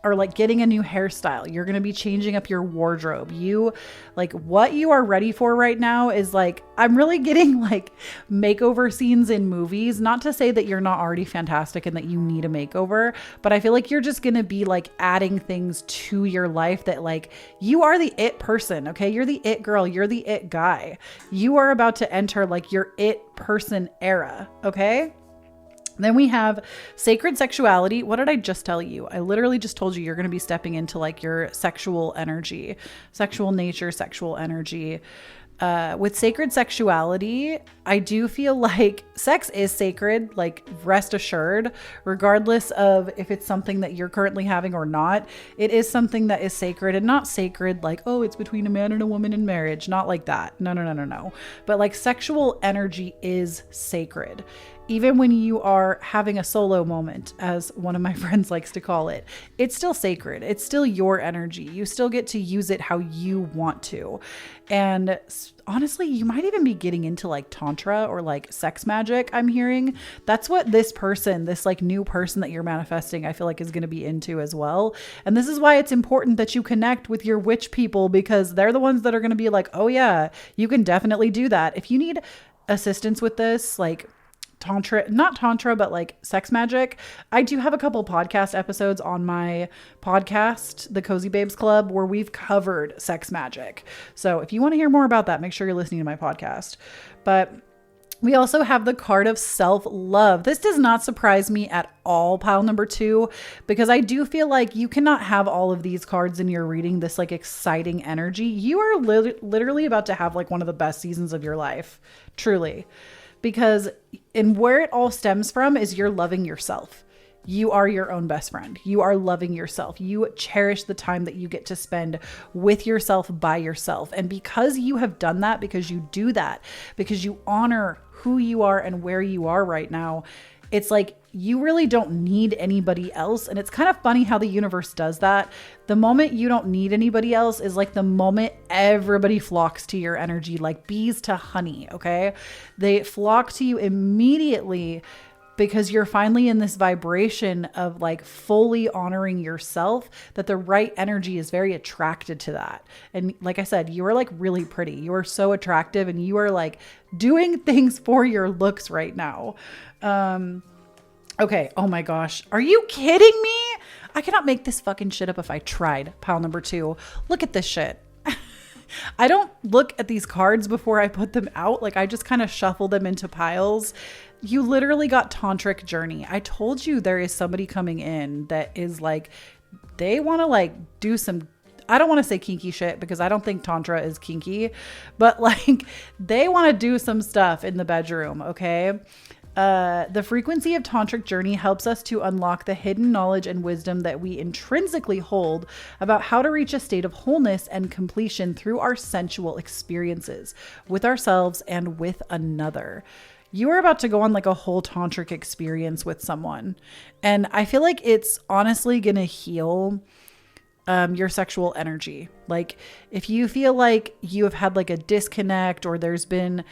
or like getting a new hairstyle. You're going to be changing up your wardrobe. You like what you are ready for right now is like, I'm really getting like makeover scenes in movies. Not to say that you're not already fantastic and that you need a makeover, but I feel like you're just going to be like adding things to your life that like you are the it person. Okay. You're the it girl. You're the it guy. You are about to enter like your it person era. Okay. Then we have sacred sexuality. What did I just tell you? I literally just told you you're going to be stepping into like your sexual energy, sexual nature, sexual energy. With sacred sexuality, I do feel like sex is sacred, like rest assured, regardless of if it's something that you're currently having or not. It is something that is sacred, and not sacred like, oh, it's between a man and a woman in marriage. Not like that. No. But like sexual energy is sacred. Even when you are having a solo moment, as one of my friends likes to call it, it's still sacred. It's still your energy. You still get to use it how you want to. And honestly, you might even be getting into like tantra or like sex magic. I'm hearing that's what this person, this like new person that you're manifesting, I feel like is going to be into as well. And this is why it's important that you connect with your witch people, because they're the ones that are going to be like, oh yeah, you can definitely do that. If you need assistance with this, like not tantra, but like sex magic, I do have a couple podcast episodes on my podcast, the Cozy Babes Club, where we've covered sex magic. So if you want to hear more about that, make sure you're listening to my podcast. But we also have the card of self-love. This does not surprise me at all, pile number 2, because I do feel like you cannot have all of these cards in your reading, this like exciting energy. You are literally about to have like one of the best seasons of your life, truly. Because and where it all stems from is you're loving yourself. You are your own best friend. You are loving yourself. You cherish the time that you get to spend with yourself, by yourself. And because you have done that, because you do that, because you honor who you are and where you are right now, it's like you really don't need anybody else. And it's kind of funny how the universe does that. The moment you don't need anybody else is like the moment everybody flocks to your energy, like bees to honey. Okay. They flock to you immediately because you're finally in this vibration of like fully honoring yourself, that the right energy is very attracted to that. And like I said, you are like really pretty. You are so attractive, and you are like doing things for your looks right now. Okay. Oh my gosh. Are you kidding me? I cannot make this fucking shit up if I tried. Pile number 2. Look at this shit. I don't look at these cards before I put them out. Like I just kind of shuffle them into piles. You literally got tantric journey. I told you there is somebody coming in that is like, they want to like do some, I don't want to say kinky shit because I don't think tantra is kinky, but like they want to do some stuff in the bedroom. Okay. The frequency of tantric journey helps us to unlock the hidden knowledge and wisdom that we intrinsically hold about how to reach a state of wholeness and completion through our sensual experiences with ourselves and with another. You are about to go on like a whole tantric experience with someone. And I feel like it's honestly going to heal your sexual energy. Like if you feel like you have had like a disconnect, or there's been,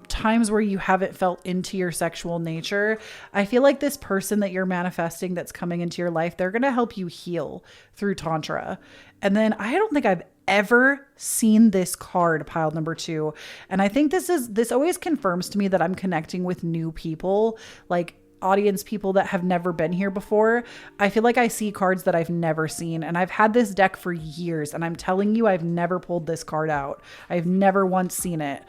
times where you haven't felt into your sexual nature, I feel like this person that you're manifesting that's coming into your life, they're going to help you heal through tantra. And then I don't think I've ever seen this card, pile number 2. And I think this always confirms to me that I'm connecting with new people, like audience people that have never been here before. I feel like I see cards that I've never seen, and I've had this deck for years, and I'm telling you, I've never pulled this card out. I've never once seen it.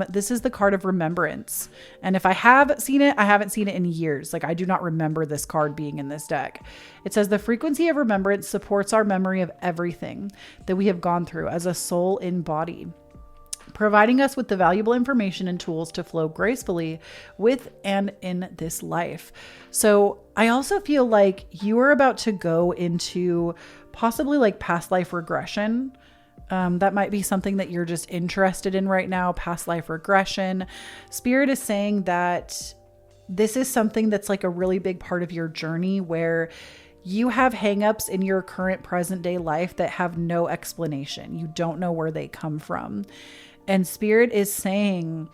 This is the card of remembrance. And if I have seen it, I haven't seen it in years. Like I do not remember this card being in this deck. It says the frequency of remembrance supports our memory of everything that we have gone through as a soul in body, providing us with the valuable information and tools to flow gracefully with and in this life. So I also feel like you are about to go into possibly like past life regression. That might be something that you're just interested in right now, past life regression. Spirit is saying that this is something that's like a really big part of your journey, where you have hangups in your current present day life that have no explanation. You don't know where they come from. And Spirit is saying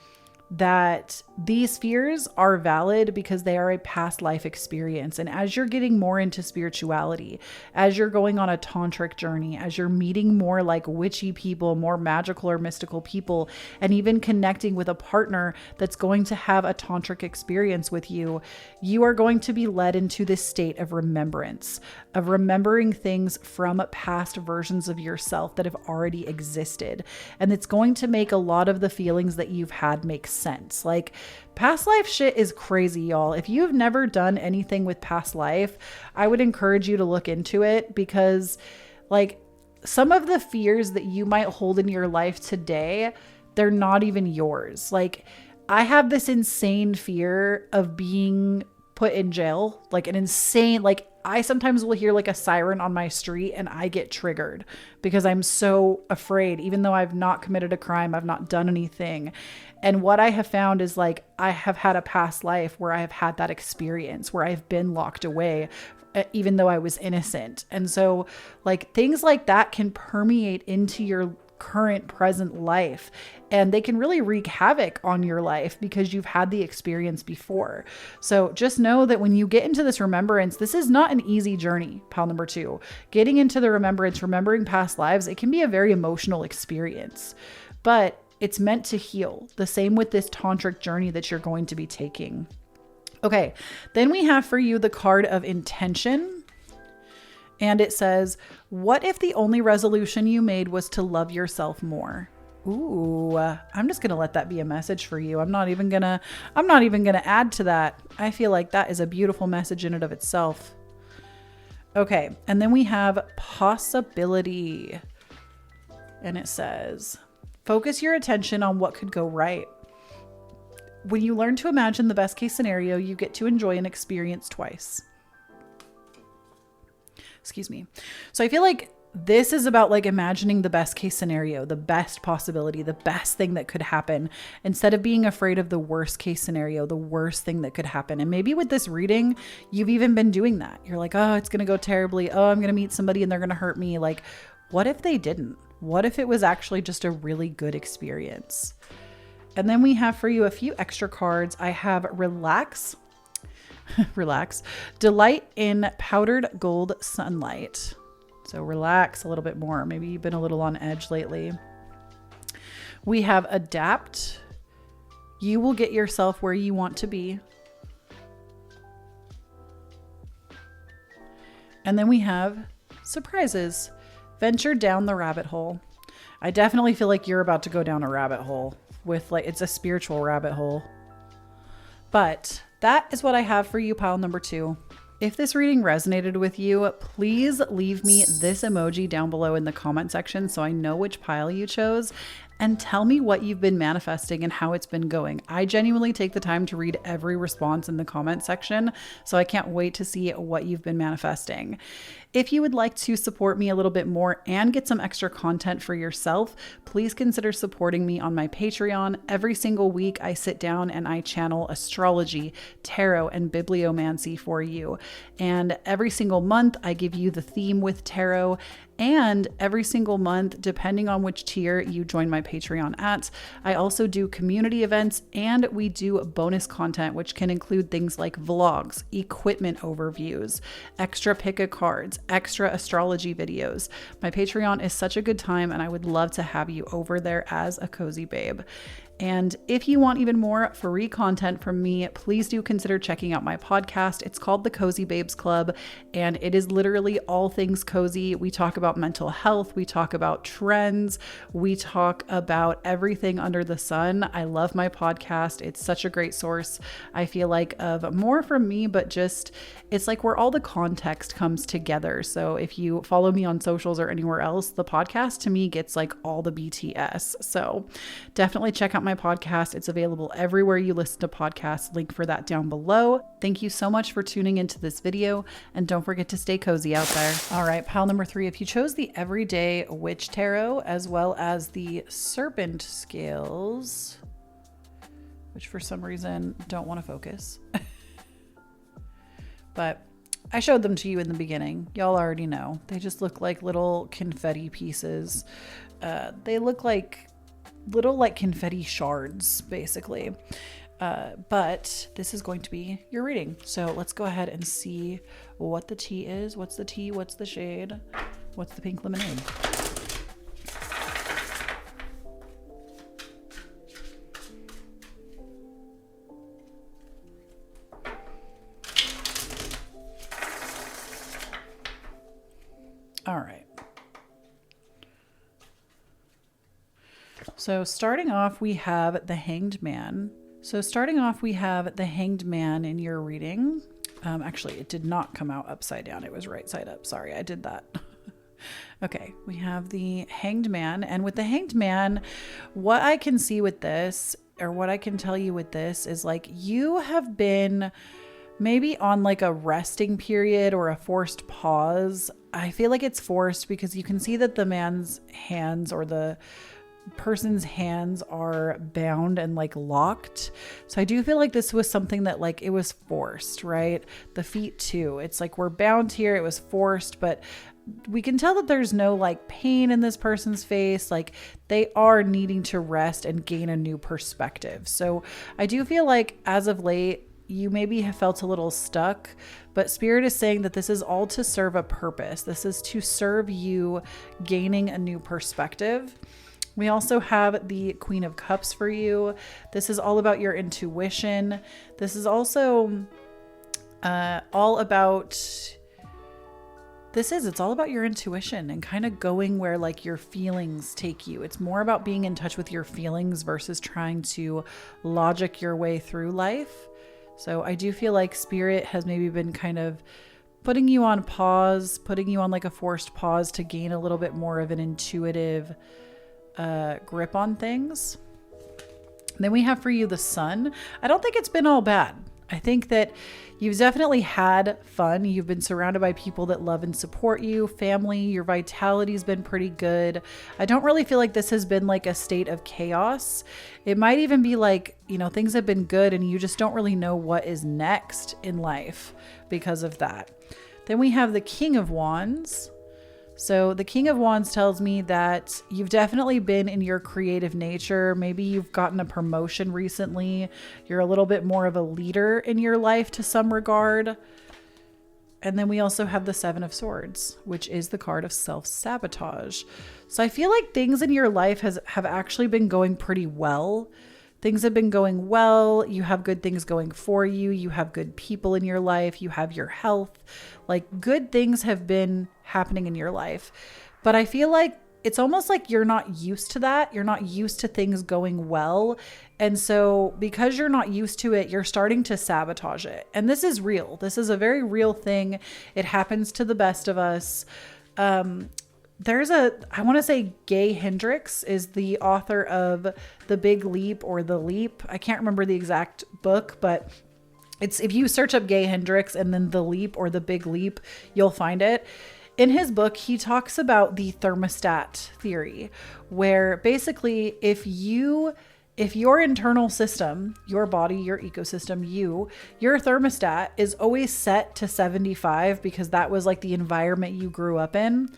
that these fears are valid because they are a past life experience. And as you're getting more into spirituality, as you're going on a tantric journey, as you're meeting more like witchy people, more magical or mystical people, and even connecting with a partner that's going to have a tantric experience with you, you are going to be led into this state of remembrance, of remembering things from past versions of yourself that have already existed. And it's going to make a lot of the feelings that you've had make sense. Like, past life shit is crazy, y'all. If you've never done anything with past life, I would encourage you to look into it, because like some of the fears that you might hold in your life today, they're not even yours. Like, I have this insane fear of being put in jail, like an insane, like I sometimes will hear like a siren on my street and I get triggered because I'm so afraid, even though I've not committed a crime, I've not done anything. And what I have found is like, I have had a past life where I have had that experience where I've been locked away, even though I was innocent. And so like things like that can permeate into your current present life, and they can really wreak havoc on your life because you've had the experience before. So just know that when you get into this remembrance, this is not an easy journey. Pile number 2, getting into the remembrance, remembering past lives, it can be a very emotional experience, but it's meant to heal. The same with this tantric journey that you're going to be taking. Okay, then we have for you the card of intention. And it says, what if the only resolution you made was to love yourself more? Ooh, I'm just going to let that be a message for you. I'm not even going to add to that. I feel like that is a beautiful message in and of itself. Okay. And then we have possibility. And it says, focus your attention on what could go right. When you learn to imagine the best case scenario, you get to enjoy an experience twice. Excuse me. So I feel like this is about like imagining the best case scenario, the best possibility, the best thing that could happen, instead of being afraid of the worst case scenario, the worst thing that could happen. And maybe with this reading, you've even been doing that. You're like, oh, it's going to go terribly. Oh, I'm going to meet somebody and they're going to hurt me. Like, what if they didn't? What if it was actually just a really good experience? And then we have for you a few extra cards. I have relax, delight in powdered gold sunlight. So relax a little bit more. Maybe you've been a little on edge lately. We have adapt. You will get yourself where you want to be. And then we have surprises. Venture down the rabbit hole. I definitely feel like you're about to go down a rabbit hole with like, it's a spiritual rabbit hole. But that is what I have for you, pile number 2. If this reading resonated with you, please leave me this emoji down below in the comment section so I know which pile you chose, and tell me what you've been manifesting and how it's been going. I genuinely take the time to read every response in the comment section, so I can't wait to see what you've been manifesting. If you would like to support me a little bit more and get some extra content for yourself, please consider supporting me on my Patreon. Every single week, I sit down and I channel astrology, tarot, and bibliomancy for you. And every single month, I give you the theme with tarot. And every single month, depending on which tier you join my Patreon at, I also do community events and we do bonus content, which can include things like vlogs, equipment overviews, extra pick a cards, extra astrology videos. My Patreon is such a good time and I would love to have you over there as a cozy babe. And if you want even more free content from me, please do consider checking out my podcast. It's called the Cozy Babes Club, and it is literally all things cozy. We talk about mental health. We talk about trends. We talk about everything under the sun. I love my podcast. It's such a great source, I feel like, of more from me, but just, it's like where all the context comes together. So if you follow me on socials or anywhere else, the podcast to me gets like all the BTS. So definitely check out my podcast. It's available everywhere you listen to podcasts. Link for that down below. Thank you so much for tuning into this video, and don't forget to stay cozy out there. All right, pile number 3. If you chose the Everyday Witch Tarot as well as the Serpent Scales, which for some reason don't want to focus, but I showed them to you in the beginning. Y'all already know. They just look like little confetti pieces. They look like little like confetti shards, basically. But this is going to be your reading. So let's go ahead and see what the tea is. What's the tea? What's the shade? What's the pink lemonade? All right. So starting off, we have the Hanged Man. In your reading. Actually, it did not come out upside down. It was right side up. Sorry, I did that. Okay, we have the Hanged Man. And with the Hanged Man, what I can see with this, or what I can tell you with this, is like you have been maybe on like a resting period or a forced pause. I feel like it's forced because you can see that the man's hands, or the person's hands, are bound and like locked. So I do feel like this was something that like it was forced, right? The feet too. It's like we're bound here. It was forced, but we can tell that there's no like pain in this person's face. Like they are needing to rest and gain a new perspective. So I do feel like as of late, you maybe have felt a little stuck, but Spirit is saying that this is all to serve a purpose. This is to serve you gaining a new perspective. We also have the Queen of Cups for you. This is all about your intuition. This is also all about your intuition and kind of going where like your feelings take you. It's more about being in touch with your feelings versus trying to logic your way through life. So I do feel like Spirit has maybe been kind of putting you on pause, putting you on like a forced pause to gain a little bit more of an intuitive grip on things. And then we have for you the Sun. I don't think it's been all bad. I think that you've definitely had fun. You've been surrounded by people that love and support you, family. Your vitality's been pretty good. I don't really feel like this has been like a state of chaos. It might even be like, you know, things have been good and you just don't really know what is next in life because of that. Then we have the King of Wands. So the King of Wands tells me that you've definitely been in your creative nature. Maybe you've gotten a promotion recently. You're a little bit more of a leader in your life to some regard. And then we also have the Seven of Swords, which is the card of self-sabotage. So I feel like things in your life have actually been going pretty well. Things have been going well. You have good things going for you. You have good people in your life. You have your health. Like good things have been happening in your life. But I feel like it's almost like you're not used to that. You're not used to things going well. And so because you're not used to it, you're starting to sabotage it. And this is real. This is a very real thing. It happens to the best of us. I want to say Gay Hendricks is the author of The Big Leap or The Leap. I can't remember the exact book, but it's, if you search up Gay Hendricks and then The Leap or The Big Leap, you'll find it. In his book, he talks about the thermostat theory, where basically if your internal system, your body, your ecosystem, your thermostat is always set to 75 because that was like the environment you grew up in.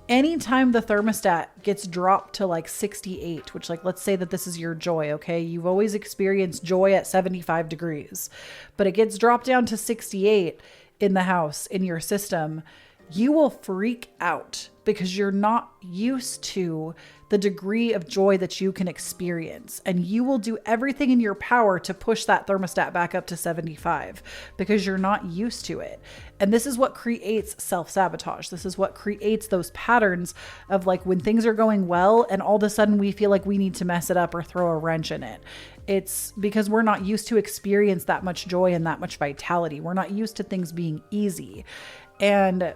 Anytime the thermostat gets dropped to like 68, which like, let's say that this is your joy, okay? You've always experienced joy at 75 degrees, but it gets dropped down to 68 in the house, in your system, you will freak out because you're not used to the degree of joy that you can experience. And you will do everything in your power to push that thermostat back up to 75 because you're not used to it. And this is what creates self-sabotage. This is what creates those patterns of like when things are going well and all of a sudden we feel like we need to mess it up or throw a wrench in it. It's because we're not used to experience that much joy and that much vitality. We're not used to things being easy. And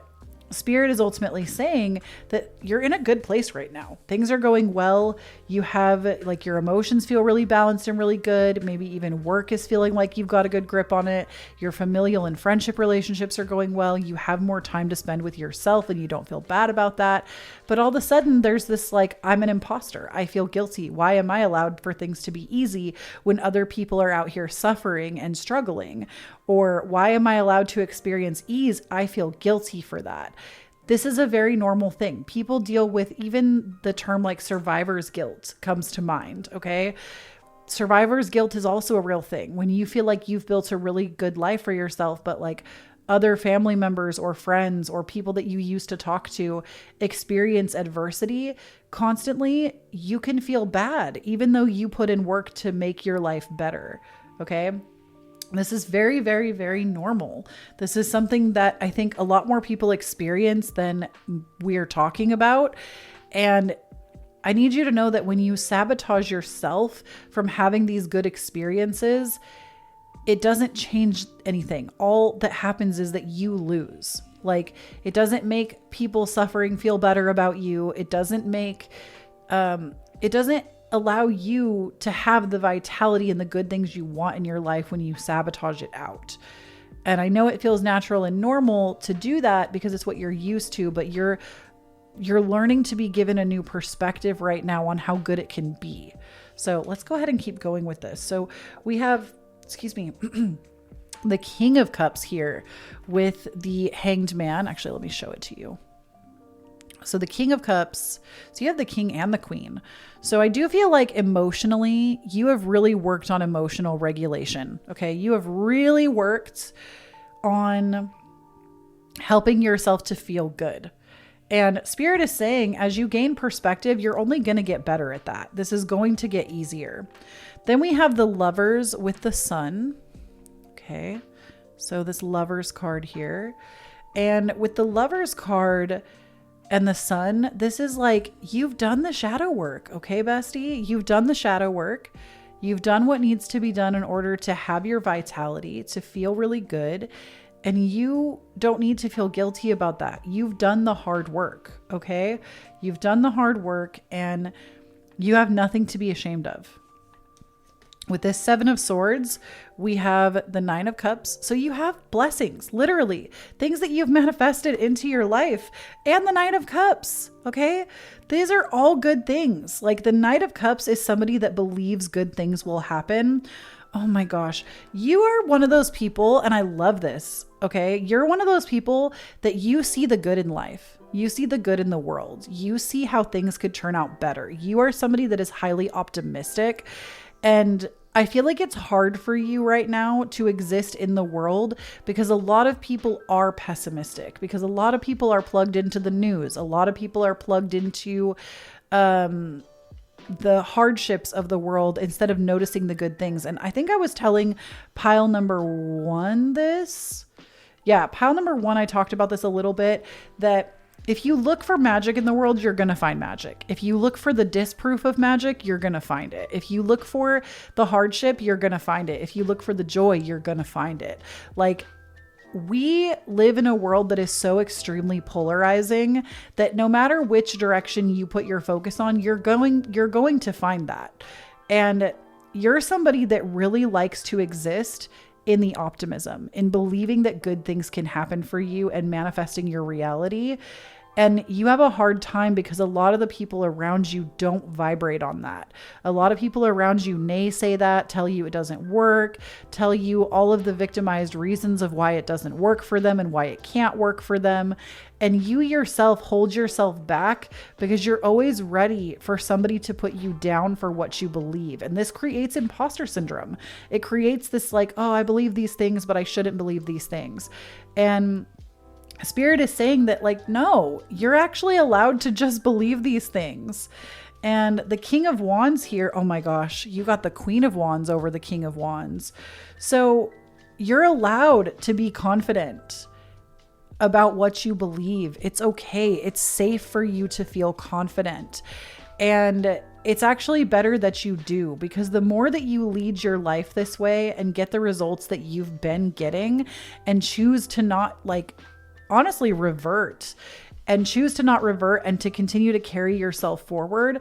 Spirit is ultimately saying that you're in a good place right now. Things are going well. You have like your emotions feel really balanced and really good. Maybe even work is feeling like you've got a good grip on it. Your familial and friendship relationships are going well. You have more time to spend with yourself and you don't feel bad about that. But all of a sudden there's this like, I'm an imposter. I feel guilty. Why am I allowed for things to be easy when other people are out here suffering and struggling? Or why am I allowed to experience ease? I feel guilty for that. This is a very normal thing. People deal with, even the term like survivor's guilt comes to mind. Okay. Survivor's guilt is also a real thing. When you feel like you've built a really good life for yourself, but like other family members or friends or people that you used to talk to experience adversity constantly, you can feel bad, even though you put in work to make your life better. Okay. This is very, very, very normal. This is something that I think a lot more people experience than we're talking about. And I need you to know that when you sabotage yourself from having these good experiences, it doesn't change anything. All that happens is that you lose. Like, it doesn't make people suffering feel better about you. It doesn't make, it doesn't allow you to have the vitality and the good things you want in your life when you sabotage it out. And I know it feels natural and normal to do that because it's what you're used to, but you're learning to be given a new perspective right now on how good it can be. So let's go ahead and keep going with this. So we have, the King of Cups here with the Hanged Man. Actually, let me show it to you. So the King of Cups, so you have the King and the Queen. So I do feel like emotionally, you have really worked on emotional regulation. Okay. You have really worked on helping yourself to feel good. And Spirit is saying, as you gain perspective, you're only going to get better at that. This is going to get easier. Then we have the Lovers with the Sun. Okay. So this Lovers card here. And with the Lovers card and the Sun, this is like, you've done the shadow work. Okay, bestie? You've done the shadow work. You've done what needs to be done in order to have your vitality, to feel really good. And you don't need to feel guilty about that. You've done the hard work. Okay. You've done the hard work and you have nothing to be ashamed of. With this Seven of Swords, we have the Nine of Cups. So you have blessings, literally things that you've manifested into your life, and the Knight of Cups. Okay. These are all good things. Like the Knight of Cups is somebody that believes good things will happen. Oh my gosh. You are one of those people, and I love this. Okay. You're one of those people that you see the good in life. You see the good in the world. You see how things could turn out better. You are somebody that is highly optimistic. And I feel like it's hard for you right now to exist in the world because a lot of people are pessimistic, because a lot of people are plugged into the news. A lot of people are plugged into the hardships of the world instead of noticing the good things. And I think I was telling pile number one this. Yeah, pile number one, I talked about this a little bit, that if you look for magic in the world, you're going to find magic. If you look for the disproof of magic, you're going to find it. If you look for the hardship, you're going to find it. If you look for the joy, you're going to find it. Like, we live in a world that is so extremely polarizing that no matter which direction you put your focus on, you're going to find that. And you're somebody that really likes to exist in the optimism, in believing that good things can happen for you and manifesting your reality. And you have a hard time because a lot of the people around you don't vibrate on that. A lot of people around you naysay that, tell you it doesn't work, tell you all of the victimized reasons of why it doesn't work for them and why it can't work for them. And you yourself hold yourself back because you're always ready for somebody to put you down for what you believe. And this creates imposter syndrome. It creates this like, oh, I believe these things, but I shouldn't believe these things. And Spirit is saying that, like, no, you're actually allowed to just believe these things. And the King of Wands here, oh my gosh, you got the Queen of Wands over the King of Wands. So you're allowed to be confident about what you believe. It's okay. It's safe for you to feel confident. And it's actually better that you do, because the more that you lead your life this way and get the results that you've been getting and choose to not, like, honestly revert and choose to not revert and to continue to carry yourself forward,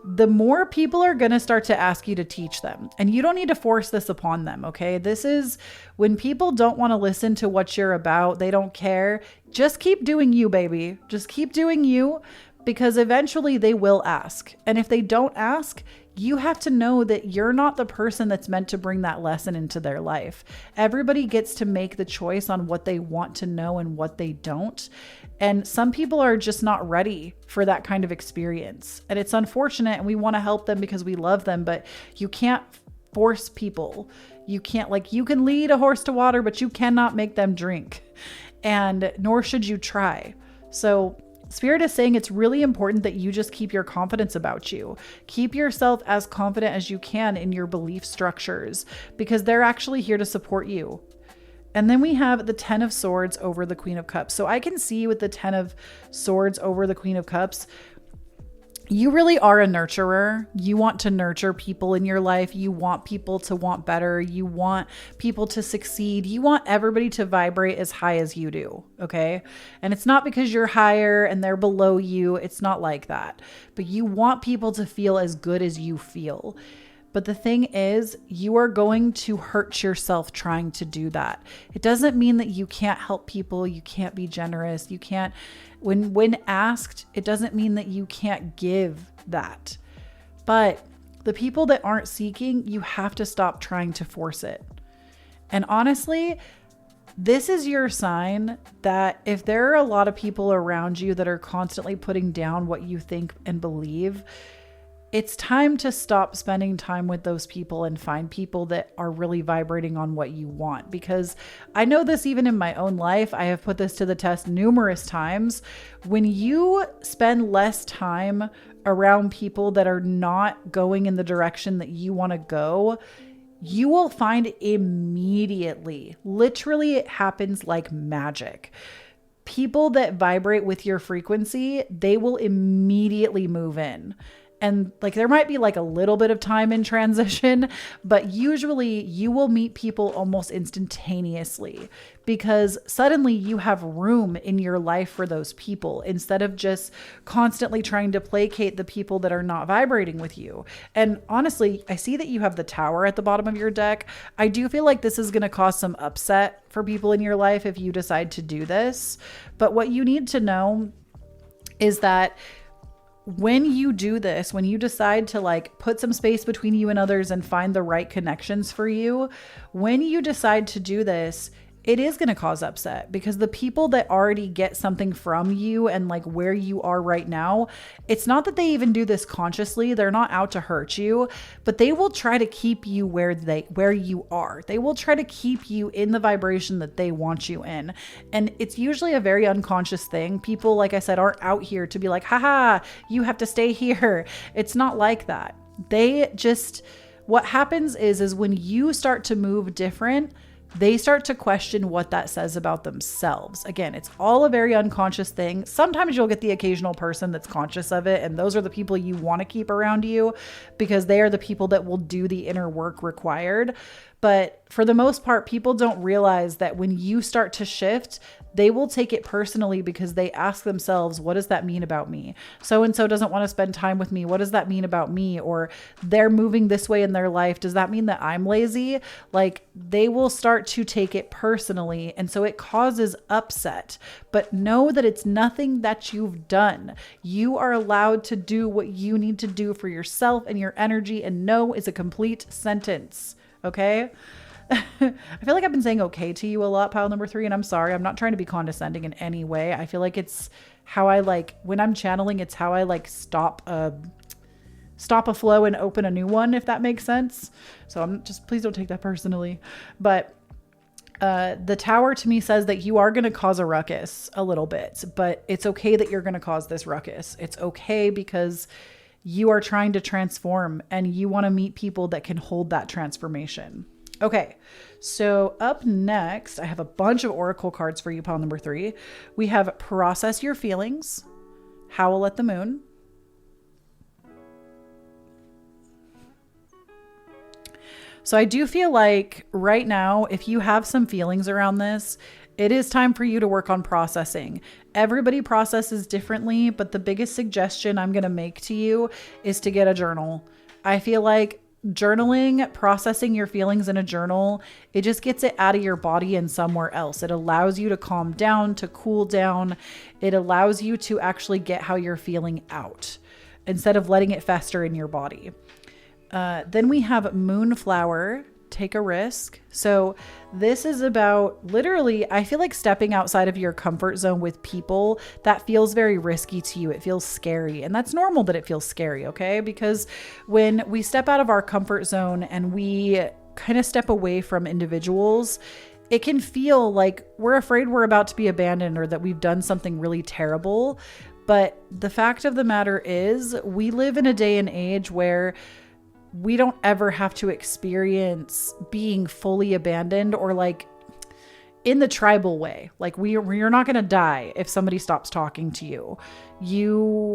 the more people are going to start to ask you to teach them. And you don't need to force this upon them. Okay. This is when people don't want to listen to what you're about. They don't care. Just keep doing you, baby. Just keep doing you, because eventually they will ask. And if they don't ask, you have to know that you're not the person that's meant to bring that lesson into their life. Everybody gets to make the choice on what they want to know and what they don't. And some people are just not ready for that kind of experience. And it's unfortunate, and we want to help them because we love them, but you can't force people. You can't, like, you can lead a horse to water, but you cannot make them drink. And nor should you try. So Spirit is saying it's really important that you just keep your confidence about you. Keep yourself as confident as you can in your belief structures, because they're actually here to support you. And then we have the 10 of Swords over the Queen of Cups. So I can see with the 10 of Swords over the Queen of Cups, you really are a nurturer. You want to nurture people in your life. You want people to want better. You want people to succeed. You want everybody to vibrate as high as you do. Okay. And it's not because you're higher and they're below you. It's not like that. But you want people to feel as good as you feel. But the thing is, you are going to hurt yourself trying to do that. It doesn't mean that you can't help people. You can't be generous. You can't, when asked, it doesn't mean that you can't give that. But the people that aren't seeking, you have to stop trying to force it. And honestly, this is your sign that if there are a lot of people around you that are constantly putting down what you think and believe, it's time to stop spending time with those people and find people that are really vibrating on what you want. Because I know this even in my own life. I have put this to the test numerous times. When you spend less time around people that are not going in the direction that you want to go, you will find immediately, literally, it happens like magic. People that vibrate with your frequency, they will immediately move in. And like, there might be like a little bit of time in transition, but usually you will meet people almost instantaneously because suddenly you have room in your life for those people instead of just constantly trying to placate the people that are not vibrating with you. And honestly, I see that you have the Tower at the bottom of your deck. I do feel like this is going to cause some upset for people in your life if you decide to do this. But what you need to know is that when you do this, when you decide to like put some space between you and others and find the right connections for you, when you decide to do this, it is going to cause upset because the people that already get something from you and like where you are right now, it's not that they even do this consciously. They're not out to hurt you, but they will try to keep you where you are. They will try to keep you in the vibration that they want you in. And it's usually a very unconscious thing. People, like I said, aren't out here to be like, haha, you have to stay here. It's not like that. What happens is when you start to move different, they start to question what that says about themselves. Again, it's all a very unconscious thing. Sometimes you'll get the occasional person that's conscious of it, and those are the people you want to keep around you because they are the people that will do the inner work required. But for the most part, people don't realize that when you start to shift, they will take it personally because they ask themselves, what does that mean about me? So-and-so doesn't want to spend time with me. What does that mean about me? Or they're moving this way in their life. Does that mean that I'm lazy? Like, they will start to take it personally. And so it causes upset. But know that it's nothing that you've done. You are allowed to do what you need to do for yourself and your energy, and no is a complete sentence. Okay? I feel like I've been saying okay to you a lot, pile number 3, and I'm sorry. I'm not trying to be condescending in any way. I feel like it's how I like, when I'm channeling, it's how I like stop a flow and open a new one, if that makes sense. So please don't take that personally. But the Tower to me says that you are going to cause a ruckus a little bit, but it's okay that you're going to cause this ruckus. It's okay because you are trying to transform and you want to meet people that can hold that transformation. Okay, so up next, I have a bunch of oracle cards for you, pile number 3. We have Process Your Feelings, Howl at the Moon, so I do feel like right now, if you have some feelings around this, it is time for you to work on processing. Everybody processes differently, but the biggest suggestion I'm going to make to you is to get a journal. I feel like journaling, processing your feelings in a journal, it just gets it out of your body and somewhere else. It allows you to calm down, to cool down. It allows you to actually get how you're feeling out instead of letting it fester in your body. Then we have Moonflower, take a risk. So this is about literally, I feel like stepping outside of your comfort zone with people that feels very risky to you. It feels scary. And that's normal that it feels scary, okay? Because when we step out of our comfort zone and we kind of step away from individuals, it can feel like we're afraid we're about to be abandoned or that we've done something really terrible. But the fact of the matter is, we live in a day and age where we don't ever have to experience being fully abandoned or like in the tribal way. Like you're not going to die if somebody stops talking to you.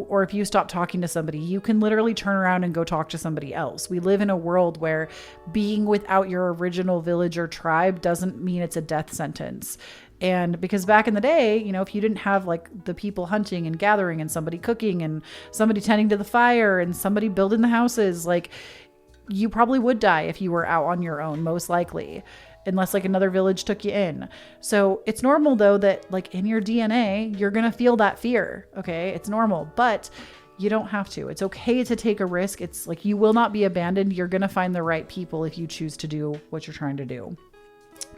Or if you stop talking to somebody, you can literally turn around and go talk to somebody else. We live in a world where being without your original village or tribe doesn't mean it's a death sentence. And because back in the day, you know, if you didn't have like the people hunting and gathering and somebody cooking and somebody tending to the fire and somebody building the houses, like you probably would die if you were out on your own, most likely, unless like another village took you in. So it's normal though that like in your DNA, you're going to feel that fear. Okay. It's normal, but you don't have to. It's okay to take a risk. It's like, you will not be abandoned. You're going to find the right people if you choose to do what you're trying to do.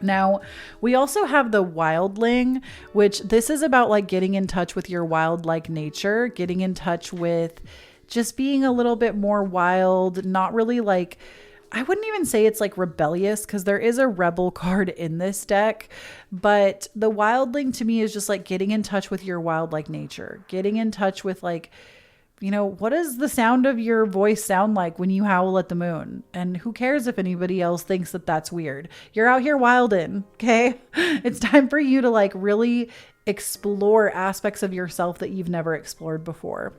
Now, we also have the wildling, which this is about like getting in touch with your wild-like nature, getting in touch with just being a little bit more wild, not really like, I wouldn't even say it's like rebellious because there is a rebel card in this deck, but the wildling to me is just like getting in touch with your wild-like nature, getting in touch with like, you know, what does the sound of your voice sound like when you howl at the moon? And who cares if anybody else thinks that that's weird? You're out here wilding, okay? It's time for you to like really explore aspects of yourself that you've never explored before.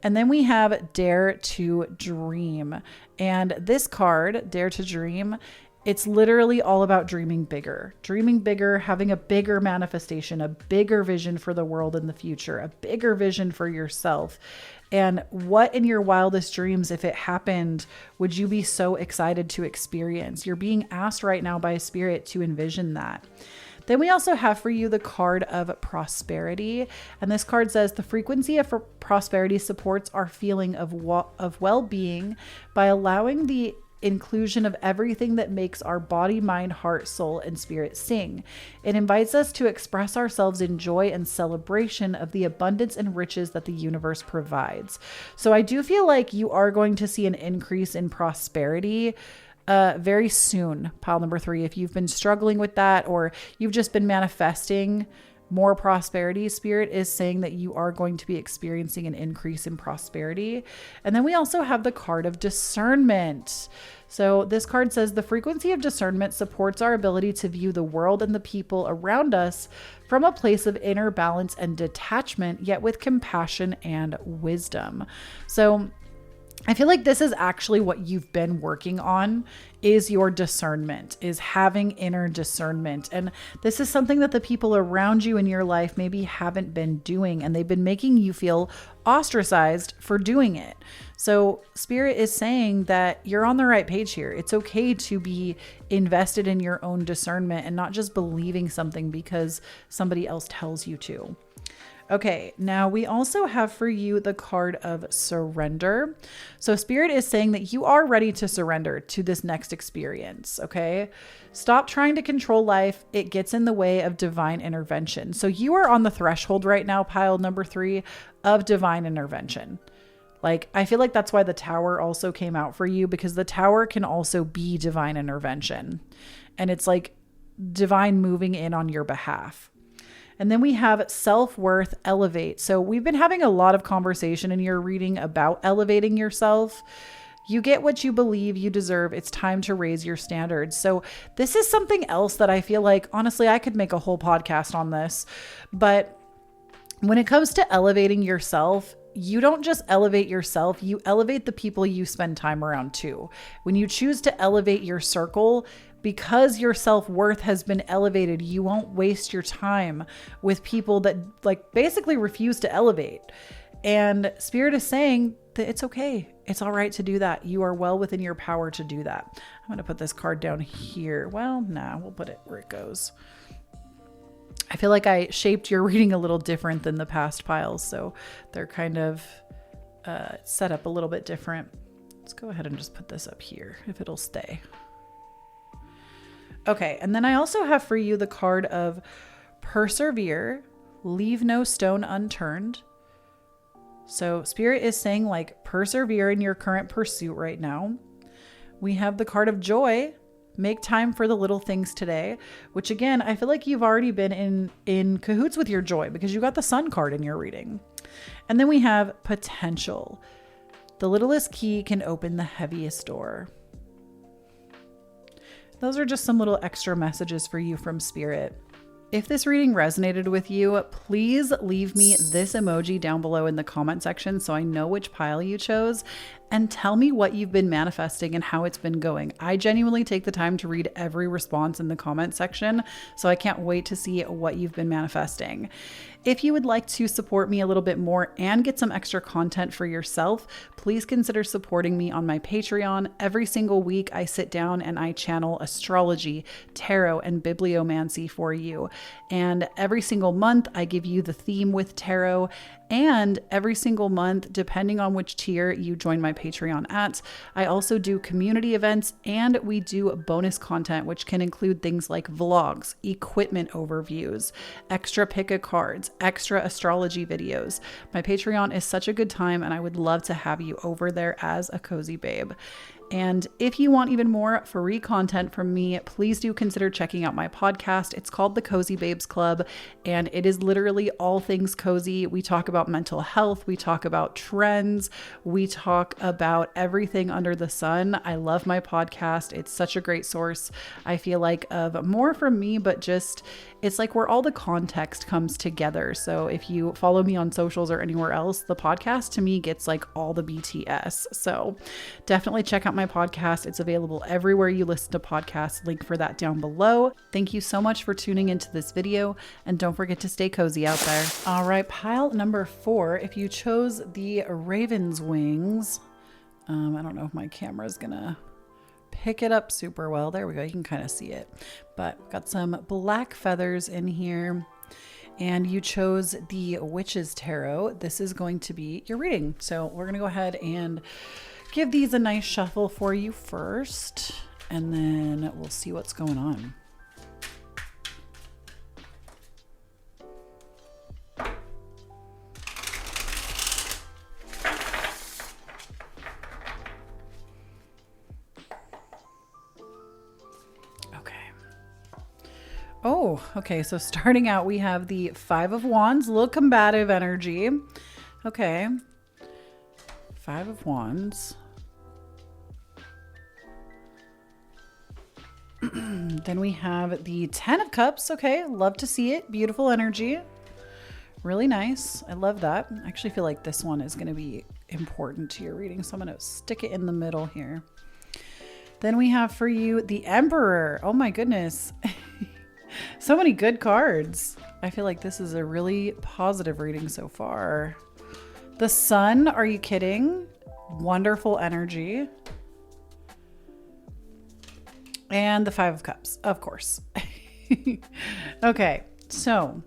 And then we have Dare to Dream. And this card, Dare to Dream, it's literally all about dreaming bigger, having a bigger manifestation, a bigger vision for the world in the future, a bigger vision for yourself. And what in your wildest dreams, if it happened, would you be so excited to experience? You're being asked right now by Spirit to envision that. Then we also have for you the card of prosperity. And this card says the frequency of prosperity supports our feeling of well-being by allowing the inclusion of everything that makes our body, mind, heart, soul, and spirit sing. It invites us to express ourselves in joy and celebration of the abundance and riches that the universe provides. So I do feel like you are going to see an increase in prosperity very soon, pile number 3. If you've been struggling with that or you've just been manifesting more prosperity, Spirit is saying that you are going to be experiencing an increase in prosperity. And then we also have the card of discernment. So this card says the frequency of discernment supports our ability to view the world and the people around us from a place of inner balance and detachment, yet with compassion and wisdom. So I feel like this is actually what you've been working on, is your discernment, is having inner discernment. And this is something that the people around you in your life maybe haven't been doing, and they've been making you feel ostracized for doing it. So Spirit is saying that you're on the right page here. It's okay to be invested in your own discernment and not just believing something because somebody else tells you to. Okay, now we also have for you the card of surrender. So Spirit is saying that you are ready to surrender to this next experience, okay? Stop trying to control life. It gets in the way of divine intervention. So you are on the threshold right now, pile number 3, of divine intervention. Like, I feel like that's why the Tower also came out for you, because the Tower can also be divine intervention. And it's like divine moving in on your behalf. And then we have self-worth, elevate. So we've been having a lot of conversation in your reading about elevating yourself. You get what you believe you deserve. It's time to raise your standards. So this is something else that I feel like, honestly, I could make a whole podcast on this. But when it comes to elevating yourself, you don't just elevate yourself, you elevate the people you spend time around too. When you choose to elevate your circle, because your self-worth has been elevated, you won't waste your time with people that like basically refuse to elevate. And Spirit is saying that it's okay. It's all right to do that. You are well within your power to do that. I'm going to put this card down here. Well, nah, we'll put it where it goes. I feel like I shaped your reading a little different than the past piles. So they're kind of set up a little bit different. Let's go ahead and just put this up here if it'll stay. Okay, and then I also have for you the card of persevere, leave no stone unturned. So Spirit is saying like persevere in your current pursuit right now. We have the card of joy, make time for the little things today, which again, I feel like you've already been in cahoots with your joy because you got the Sun card in your reading. And then we have potential. The littlest key can open the heaviest door. Those are just some little extra messages for you from Spirit. If this reading resonated with you, please leave me this emoji down below in the comment section so I know which pile you chose, and tell me what you've been manifesting and how it's been going. I genuinely take the time to read every response in the comment section, so I can't wait to see what you've been manifesting. If you would like to support me a little bit more and get some extra content for yourself, please consider supporting me on my Patreon. Every single week, I sit down and I channel astrology, tarot, and bibliomancy for you. And every single month, I give you the theme with tarot. And every single month, depending on which tier you join my Patreon at, I also do community events and we do bonus content, which can include things like vlogs, equipment overviews, extra pick a cards, extra astrology videos. My Patreon is such a good time and I would love to have you over there as a cozy babe. And if you want even more free content from me, please do consider checking out my podcast. It's called The Cozy Babes Club, and it is literally all things cozy. We talk about mental health. We talk about trends. We talk about everything under the sun. I love my podcast. It's such a great source, I feel like, of more from me, but just it's like where all the context comes together. So if you follow me on socials or anywhere else, the podcast to me gets like all the BTS. So definitely check out my podcast. It's available everywhere you listen to podcasts. Link for that down below. Thank you so much for tuning into this video, and don't forget to stay cozy out there. All right, pile number 4. If you chose the Raven's Wings, I don't know if my camera is gonna pick it up super well. There we go. You can kind of see it, but got some black feathers in here. And you chose the Witch's Tarot. This is going to be your reading. So we're going to go ahead and give these a nice shuffle for you first, and then we'll see what's going on. Oh, okay. So starting out, we have the 5 of Wands, a little combative energy. Okay. 5 of Wands. Then we have the 10 of Cups. Okay. Love to see it. Beautiful energy. Really nice. I love that. I actually feel like this one is going to be important to your reading, so I'm going to stick it in the middle here. Then we have for you the Emperor. Oh my goodness. So many good cards. I feel like this is a really positive reading so far. The Sun, are you kidding? Wonderful energy. And the 5 of Cups, of course. Okay, so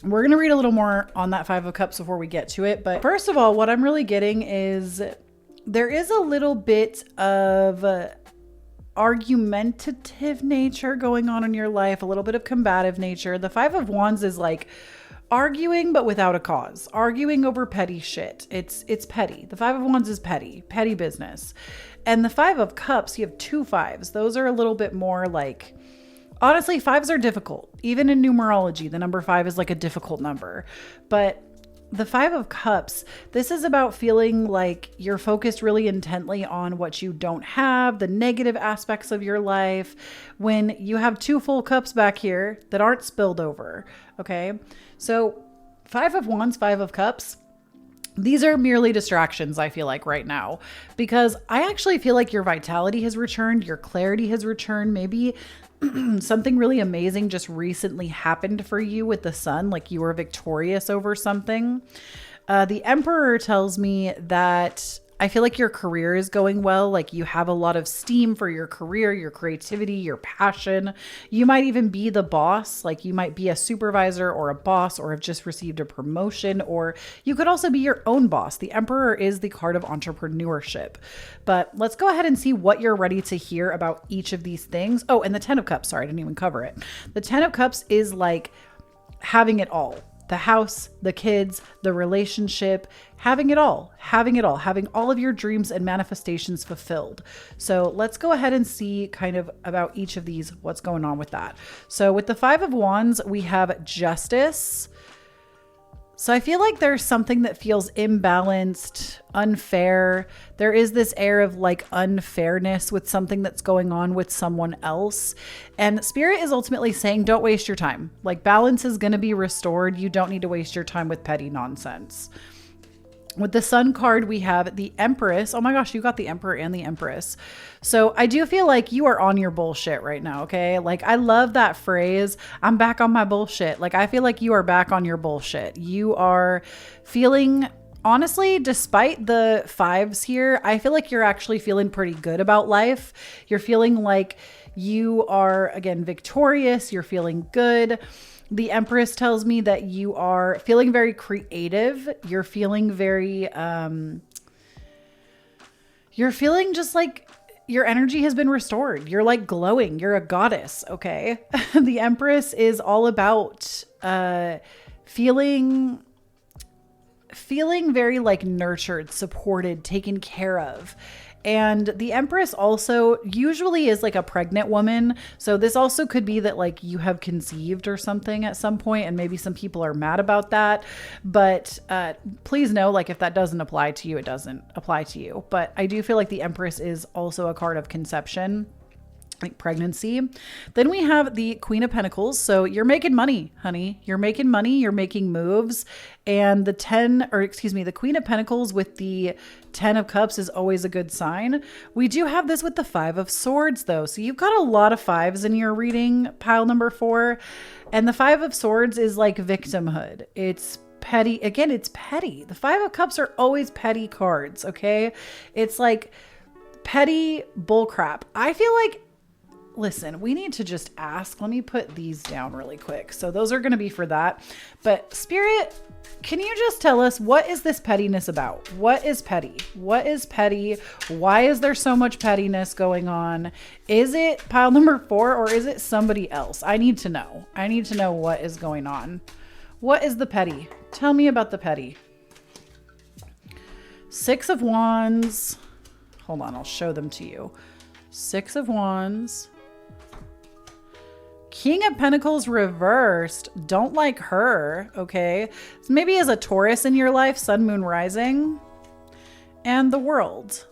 we're going to read a little more on that 5 of Cups before we get to it. But first of all, what I'm really getting is there is a little bit of argumentative nature going on in your life, a little bit of combative nature. The 5 of Wands is like arguing, but without a cause, arguing over petty shit. It's petty. The 5 of Wands is petty business. And the 5 of Cups, you have 2 5s. Those are a little bit more like, honestly, 5s are difficult. Even in numerology, the number 5 is like a difficult number. But the 5 of Cups, this is about feeling like you're focused really intently on what you don't have, the negative aspects of your life, when you have 2 full cups back here that aren't spilled over. Okay. So 5 of Wands, 5 of Cups, these are merely distractions, I feel like right now, because I actually feel like your vitality has returned, your clarity has returned. Maybe something really amazing just recently happened for you with the Sun, like you were victorious over something. The Emperor tells me that I feel like your career is going well. Like you have a lot of steam for your career, your creativity, your passion. You might even be the boss. Like you might be a supervisor or a boss or have just received a promotion, or you could also be your own boss. The Emperor is the card of entrepreneurship. But let's go ahead and see what you're ready to hear about each of these things. Oh, and the 10 of Cups. Sorry, I didn't even cover it. The 10 of Cups is like having it all. The house, the kids, the relationship, having it all, having all of your dreams and manifestations fulfilled. So let's go ahead and see kind of about each of these, what's going on with that. So with the 5 of Wands, we have Justice. So I feel like there's something that feels imbalanced, unfair. There is this air of like unfairness with something that's going on with someone else. And Spirit is ultimately saying, don't waste your time. Like balance is going to be restored. You don't need to waste your time with petty nonsense. With the Sun card, we have the Empress. Oh my gosh, you got the Emperor and the Empress. So I do feel like you are on your bullshit right now, okay? Like I love that phrase, I'm back on my bullshit. Like I feel like you are back on your bullshit. You are feeling, honestly, despite the 5s here, I feel like you're actually feeling pretty good about life. You're feeling like you are, again, victorious. You're feeling good. The Empress tells me that you are feeling very creative. You're feeling very, you're feeling just like your energy has been restored. You're like glowing. You're a goddess. Okay. The Empress is all about, feeling very like nurtured, supported, taken care of. And the Empress also usually is like a pregnant woman. So this also could be that like you have conceived or something at some point, and maybe some people are mad about that. But please know, like if that doesn't apply to you, it doesn't apply to you. But I do feel like the Empress is also a card of conception, like pregnancy. Then we have the Queen of Pentacles. So you're making money, honey. You're making money. You're making moves. And the Queen of Pentacles with the 10 of Cups is always a good sign. We do have this with the 5 of Swords though. So you've got a lot of 5s in your reading, pile number 4. And the 5 of Swords is like victimhood. It's petty. Again, it's petty. The 5 of Cups are always petty cards. Okay. It's like petty bullcrap. I feel like, listen, we need to just ask. Let me put these down really quick. So those are going to be for that. But Spirit, can you just tell us, what is this pettiness about? What is petty? What is petty? Why is there so much pettiness going on? Is it pile number 4 or is it somebody else? I need to know. I need to know what is going on. What is the petty? Tell me about the petty. 6 of Wands. Hold on, I'll show them to you. 6 of Wands. King of Pentacles reversed. Don't like her. Okay. So maybe as a Taurus in your life, Sun, Moon, Rising, and the World.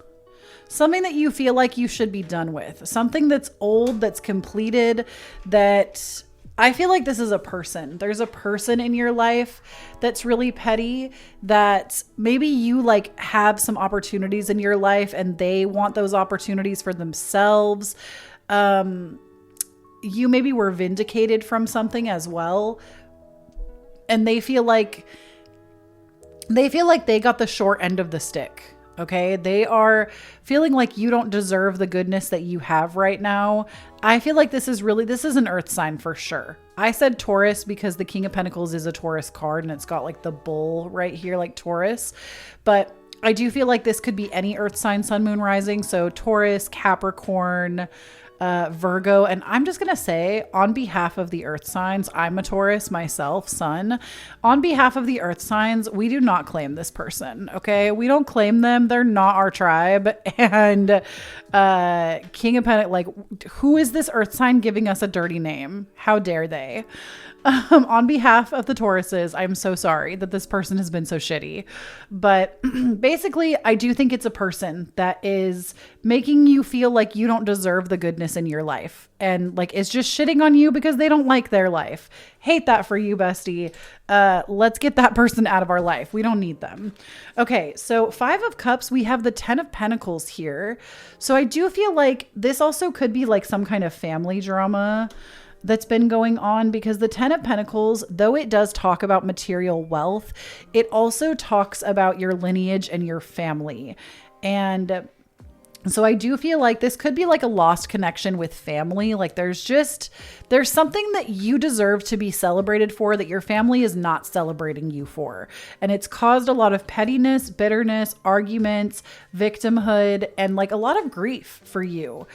Something that you feel like you should be done with. Something that's old, that's completed, that I feel like this is a person. There's a person in your life that's really petty, that maybe you like have some opportunities in your life and they want those opportunities for themselves. You maybe were vindicated from something as well. And they feel like they got the short end of the stick. Okay. They are feeling like you don't deserve the goodness that you have right now. I feel like this is an earth sign for sure. I said Taurus because the King of Pentacles is a Taurus card and it's got like the bull right here, like Taurus. But I do feel like this could be any earth sign, Sun, Moon, Rising. So Taurus, Capricorn, Virgo. And I'm just going to say, on behalf of the earth signs, I'm a Taurus myself, Sun. On behalf of the earth signs, we do not claim this person. Okay. We don't claim them. They're not our tribe. And, King of Pentacles, like, who is this earth sign giving us a dirty name? How dare they? On behalf of the Tauruses, I'm so sorry that this person has been so shitty. But basically, I do think it's a person that is making you feel like you don't deserve the goodness in your life. And like, it's just shitting on you because they don't like their life. Hate that for you, bestie. Let's get that person out of our life. We don't need them. Okay, so 5 of Cups, we have the 10 of Pentacles here. So I do feel like this also could be like some kind of family drama that's been going on, because the 10 of Pentacles, though it does talk about material wealth, it also talks about your lineage and your family. And so I do feel like this could be like a lost connection with family. Like there's something that you deserve to be celebrated for that your family is not celebrating you for. And it's caused a lot of pettiness, bitterness, arguments, victimhood, and like a lot of grief for you.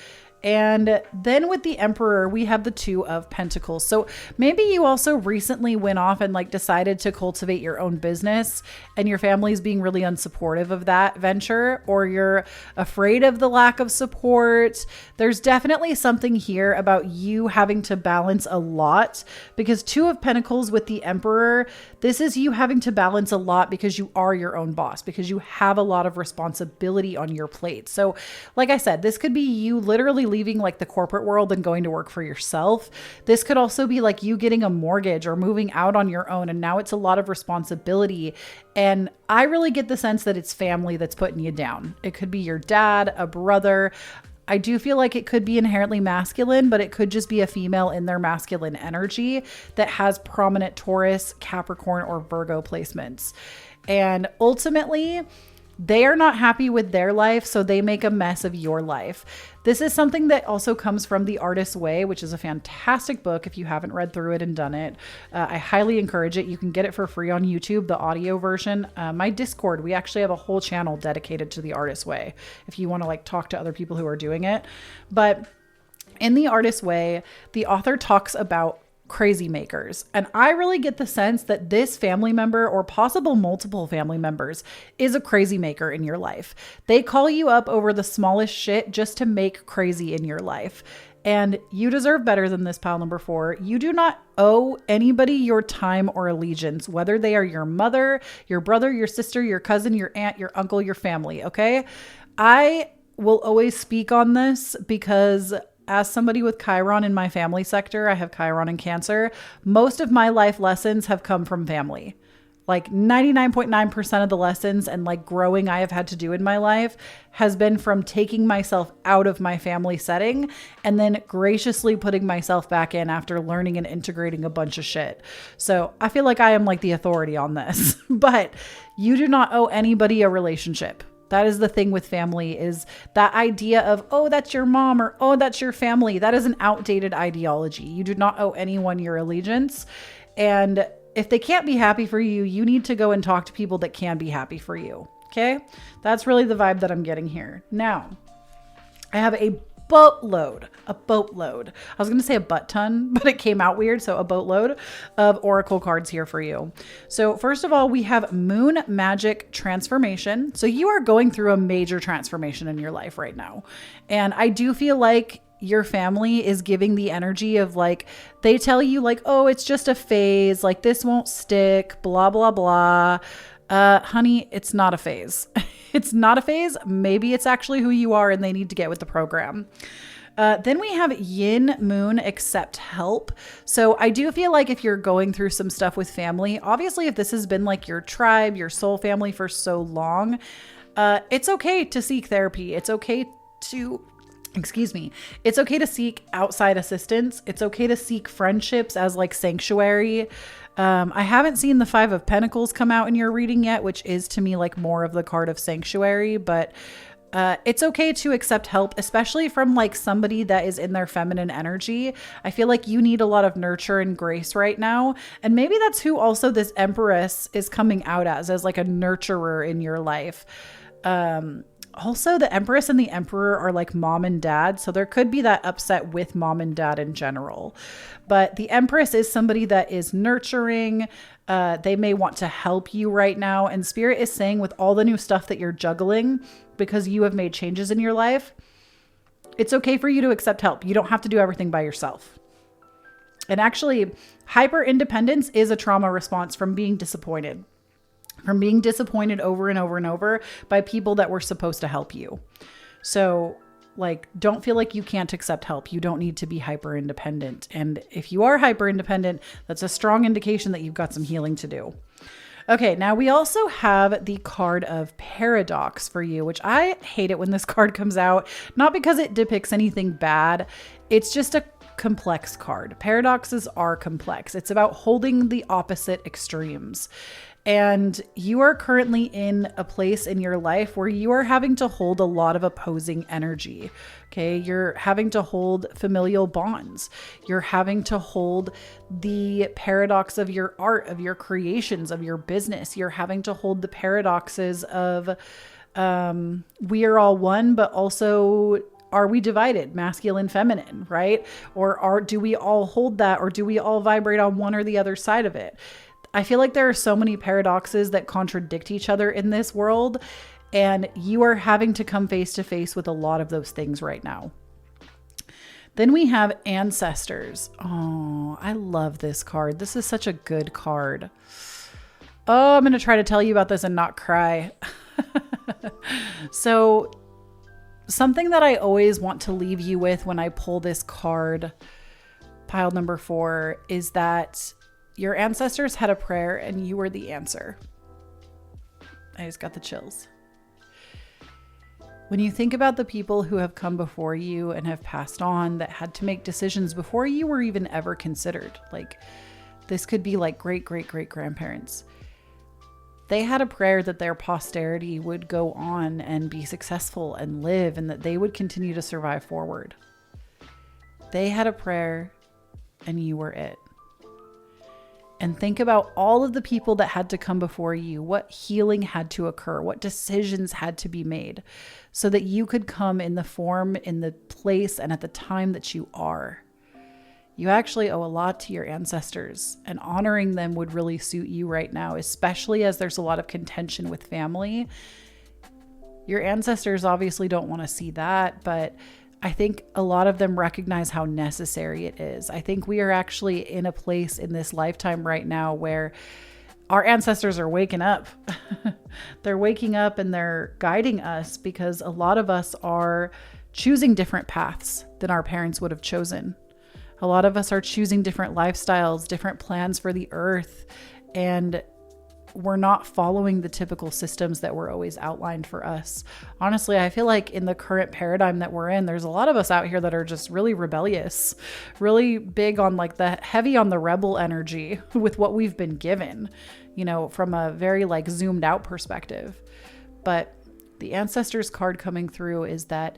And then with the Emperor, we have the Two of Pentacles. So maybe you also recently went off and like decided to cultivate your own business and your family's being really unsupportive of that venture, or you're afraid of the lack of support. There's definitely something here about you having to balance a lot, because Two of Pentacles with the Emperor, this is you having to balance a lot because you are your own boss, because you have a lot of responsibility on your plate. So like I said, this could be you literally leaving like the corporate world and going to work for yourself. This could also be like you getting a mortgage or moving out on your own. And now it's a lot of responsibility. And I really get the sense that it's family that's putting you down. It could be your dad, a brother. I do feel like it could be inherently masculine, but it could just be a female in their masculine energy that has prominent Taurus, Capricorn, or Virgo placements. And ultimately, they are not happy with their life, so they make a mess of your life. This is something that also comes from The Artist's Way, which is a fantastic book if you haven't read through it and done it. I highly encourage it. You can get it for free on YouTube, the audio version. My Discord, we actually have a whole channel dedicated to The Artist's Way if you want to like talk to other people who are doing it. But in The Artist's Way, the author talks about crazy makers. And I really get the sense that this family member, or possible multiple family members, is a crazy maker in your life. They call you up over the smallest shit just to make crazy in your life. And you deserve better than this, pile number 4. You do not owe anybody your time or allegiance, whether they are your mother, your brother, your sister, your cousin, your aunt, your uncle, your family. Okay. I will always speak on this because as somebody with Chiron in my family sector, I have Chiron in Cancer. Most of my life lessons have come from family. Like 99.9% of the lessons and like growing I have had to do in my life has been from taking myself out of my family setting and then graciously putting myself back in after learning and integrating a bunch of shit. So I feel like I am like the authority on this, but you do not owe anybody a relationship. That is the thing with family, is that idea of, oh, that's your mom, or, oh, that's your family. That is an outdated ideology. You do not owe anyone your allegiance. And if they can't be happy for you, you need to go and talk to people that can be happy for you. Okay. That's really the vibe that I'm getting here. Now, I have a boatload. I was going to say a butt ton, but it came out weird. So a boatload of oracle cards here for you. So first of all, we have Moon Magic Transformation. So you are going through a major transformation in your life right now. And I do feel like your family is giving the energy of like, they tell you like, oh, it's just a phase, like this won't stick, blah, blah, blah. Honey, it's not a phase. It's not a phase. Maybe it's actually who you are and they need to get with the program. Then we have Yin Moon Accept Help. So I do feel like if you're going through some stuff with family, obviously if this has been like your tribe, your soul family for so long, it's okay to seek therapy. It's okay to It's okay to seek outside assistance. It's okay to seek friendships as like sanctuary. I haven't seen the 5 of Pentacles come out in your reading yet, which is to me like more of the card of sanctuary, but it's okay to accept help, especially from like somebody that is in their feminine energy. I feel like you need a lot of nurture and grace right now. And maybe that's who also this Empress is coming out as like a nurturer in your life. Also, the Empress and the Emperor are like mom and dad. So there could be that upset with mom and dad in general. But the Empress is somebody that is nurturing. They may want to help you right now. And Spirit is saying with all the new stuff that you're juggling, because you have made changes in your life, it's okay for you to accept help. You don't have to do everything by yourself. And actually, hyper independence is a trauma response from being disappointed. From being disappointed over and over and over by people that were supposed to help you. So like, don't feel like you can't accept help. You don't need to be hyper independent. And if you are hyper independent, that's a strong indication that you've got some healing to do. Okay, now we also have the card of Paradox for you, which I hate it when this card comes out, not because it depicts anything bad. It's just a complex card. Paradoxes are complex. It's about holding the opposite extremes. And you are currently in a place in your life where you are having to hold a lot of opposing energy. Okay. You're having to hold familial bonds. You're having to hold the paradox of your art, of your creations, of your business. You're having to hold the paradoxes of, we are all one, but also are we divided, masculine, feminine, right? Or do we all hold that, or do we all vibrate on one or the other side of it? I feel like there are so many paradoxes that contradict each other in this world, and you are having to come face to face with a lot of those things right now. Then we have ancestors. Oh, I love this card. This is such a good card. Oh, I'm going to try to tell you about this and not cry. So something that I always want to leave you with when I pull this card, pile number 4, is that your ancestors had a prayer and you were the answer. I just got the chills. When you think about the people who have come before you and have passed on, that had to make decisions before you were even ever considered, like this could be like great grandparents. They had a prayer that their posterity would go on and be successful and live, and that they would continue to survive forward. They had a prayer and you were it. And think about all of the people that had to come before you, what healing had to occur, what decisions had to be made so that you could come in the form, in the place, and at the time that you are. You actually owe a lot to your ancestors, and honoring them would really suit you right now, especially as there's a lot of contention with family. Your ancestors obviously don't want to see that, but I think a lot of them recognize how necessary it is. I think we are actually in a place in this lifetime right now where our ancestors are waking up. They're waking up and they're guiding us, because a lot of us are choosing different paths than our parents would have chosen. A lot of us are choosing different lifestyles, different plans for the earth, and we're not following the typical systems that were always outlined for us. Honestly, I feel like in the current paradigm that we're in, there's a lot of us out here that are just really rebellious, really big on like the heavy on the rebel energy with what we've been given, you know, from a very like zoomed out perspective. But the ancestors card coming through is that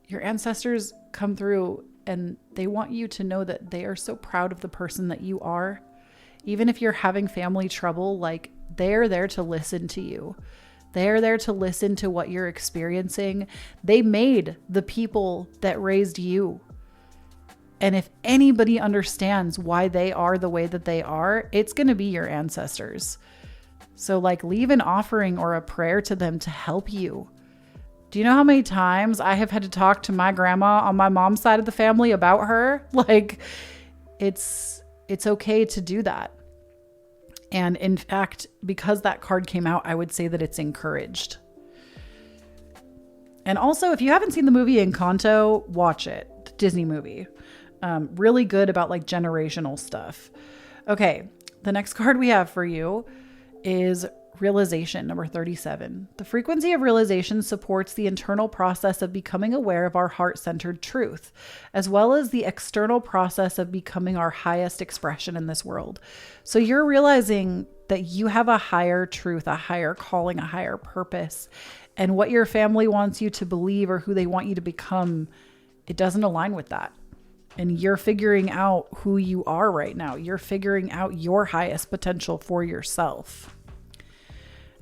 your ancestors come through and they want you to know that they are so proud of the person that you are. Even if you're having family trouble, like they're there to listen to you. They're there to listen to what you're experiencing. They made the people that raised you. And if anybody understands why they are the way that they are, it's going to be your ancestors. So like leave an offering or a prayer to them to help you. Do you know how many times I have had to talk to my grandma on my mom's side of the family about her? Like it's okay to do that. And in fact, because that card came out, I would say that it's encouraged. And also, if you haven't seen the movie Encanto, watch it. The Disney movie. Really good about like generational stuff. Okay, the next card we have for you is realization, number 37. The frequency of realization supports the internal process of becoming aware of our heart-centered truth, as well as the external process of becoming our highest expression in this world. So you're realizing that you have a higher truth, a higher calling, a higher purpose, and what your family wants you to believe or who they want you to become, it doesn't align with that. And you're figuring out who you are right now. You're figuring out your highest potential for yourself.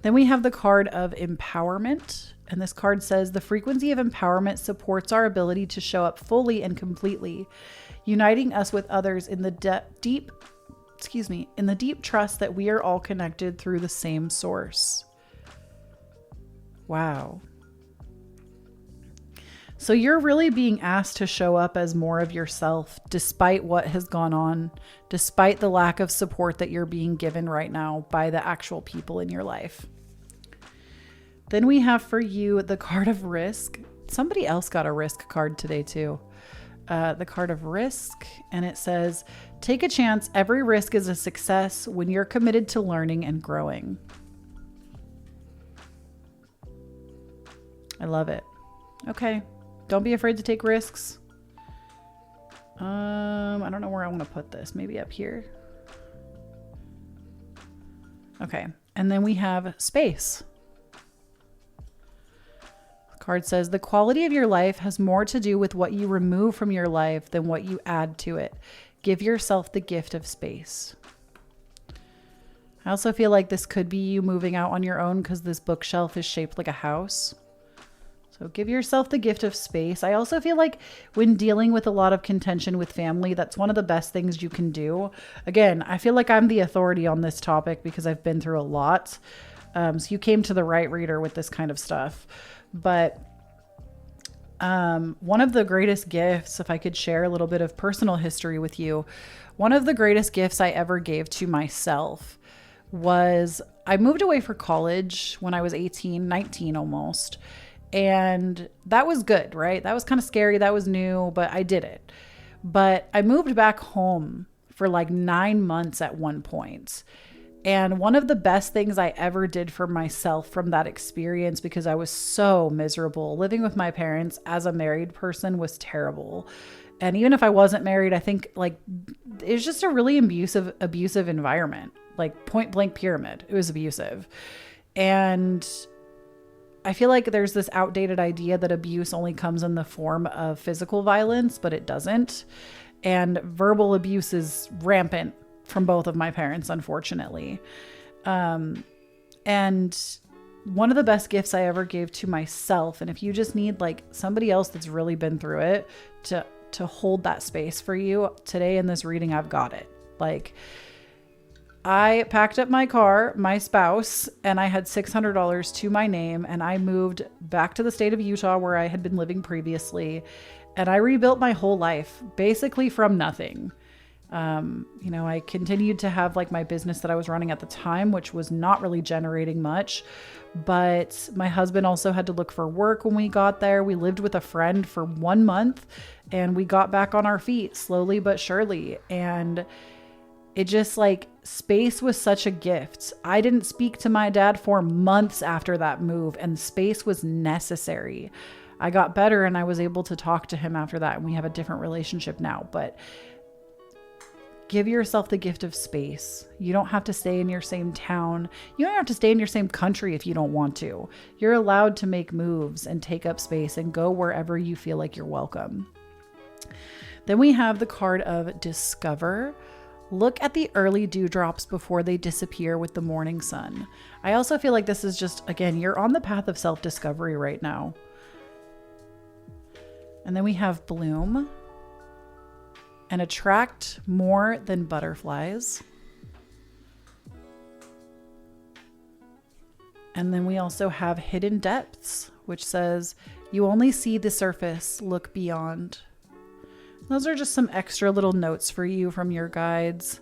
Then we have the card of empowerment. And this card says the frequency of empowerment supports our ability to show up fully and completely, uniting us with others in the deep trust that we are all connected through the same source. Wow. So you're really being asked to show up as more of yourself, despite what has gone on, despite the lack of support that you're being given right now by the actual people in your life. Then we have for you the card of risk. Somebody else got a risk card today too. The card of risk, and it says, take a chance. Every risk is a success when you're committed to learning and growing. I love it. Okay. Don't be afraid to take risks. I don't know where I want to put this. Maybe up here. Okay. And then we have space. The card says, the quality of your life has more to do with what you remove from your life than what you add to it. Give yourself the gift of space. I also feel like this could be you moving out on your own because this bookshelf is shaped like a house. So give yourself the gift of space. I also feel like when dealing with a lot of contention with family, that's one of the best things you can do. Again, I feel like I'm the authority on this topic because I've been through a lot. So you came to the right reader with this kind of stuff. But one of the greatest gifts, if I could share a little bit of personal history with you, one of the greatest gifts I ever gave to myself was I moved away for college when I was 18, 19 almost. And that was good, right? That was kind of scary. That was new, but I did it. But I moved back home for like 9 months at one point. And one of the best things I ever did for myself from that experience, because I was so miserable, living with my parents as a married person was terrible. And even if I wasn't married, I think like it was just a really abusive environment, like point blank pyramid. It was abusive. And I feel like there's this outdated idea that abuse only comes in the form of physical violence, but it doesn't. And verbal abuse is rampant from both of my parents, unfortunately. And one of the best gifts I ever gave to myself, and if you just need like somebody else that's really been through it to hold that space for you, today in this reading, I've got it. Like, I packed up my car, my spouse, and I had $600 to my name, and I moved back to the state of Utah where I had been living previously, and I rebuilt my whole life basically from nothing. I continued to have like my business that I was running at the time, which was not really generating much, but my husband also had to look for work when we got there. We lived with a friend for 1 month, and we got back on our feet slowly but surely. And it just like space was such a gift. I didn't speak to my dad for months after that move, and space was necessary. I got better and I was able to talk to him after that, and we have a different relationship now. But give yourself the gift of space. You don't have to stay in your same town. You don't have to stay in your same country if you don't want to. You're allowed to make moves and take up space and go wherever you feel like you're welcome. Then we have the card of discover. Look at the early dewdrops before they disappear with the morning sun. I also feel like this is just, again, you're on the path of self-discovery right now. And then we have bloom and attract more than butterflies. And then we also have hidden depths, which says you only see the surface, look beyond. Those are just some extra little notes for you from your guides.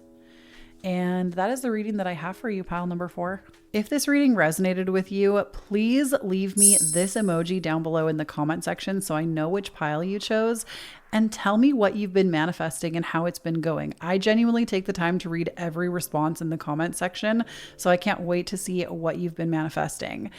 And that is the reading that I have for you, pile number 4. If this reading resonated with you, please leave me this emoji down below in the comment section so I know which pile you chose, and tell me what you've been manifesting and how it's been going. I genuinely take the time to read every response in the comment section, so I can't wait to see what you've been manifesting.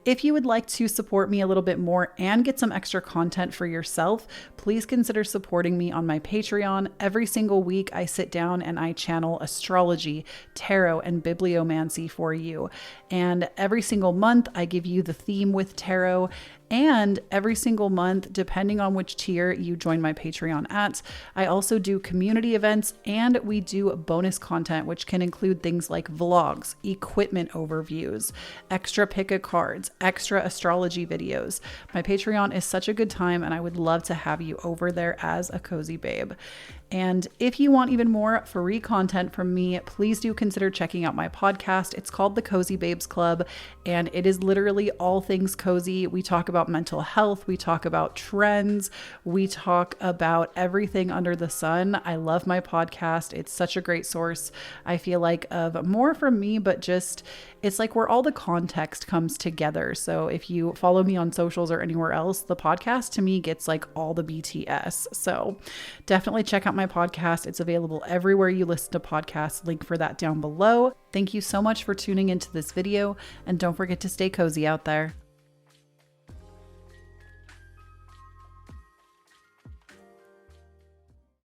If you would like to support me a little bit more and get some extra content for yourself, please consider supporting me on my Patreon. Every single week, I sit down and I channel astrology, tarot, and bibliomancy for you. And every single month, I give you the theme with tarot. And every single month, depending on which tier you join my Patreon at, I also do community events, and we do bonus content, which can include things like vlogs, equipment overviews, extra pick a cards, extra astrology videos. My Patreon is such a good time, and I would love to have you over there as a cozy babe. And if you want even more free content from me, please do consider checking out my podcast. It's called The Cozy Babes Club, and it is literally all things cozy. We talk about mental health. We talk about trends. We talk about everything under the sun. I love my podcast. It's such a great source, I feel like, of more from me, but just it's like where all the context comes together. So if you follow me on socials or anywhere else, the podcast to me gets like all the BTS. So definitely check out my podcast. It's available everywhere you listen to podcasts. Link for that down below. Thank you so much for tuning into this video, and don't forget to stay cozy out there.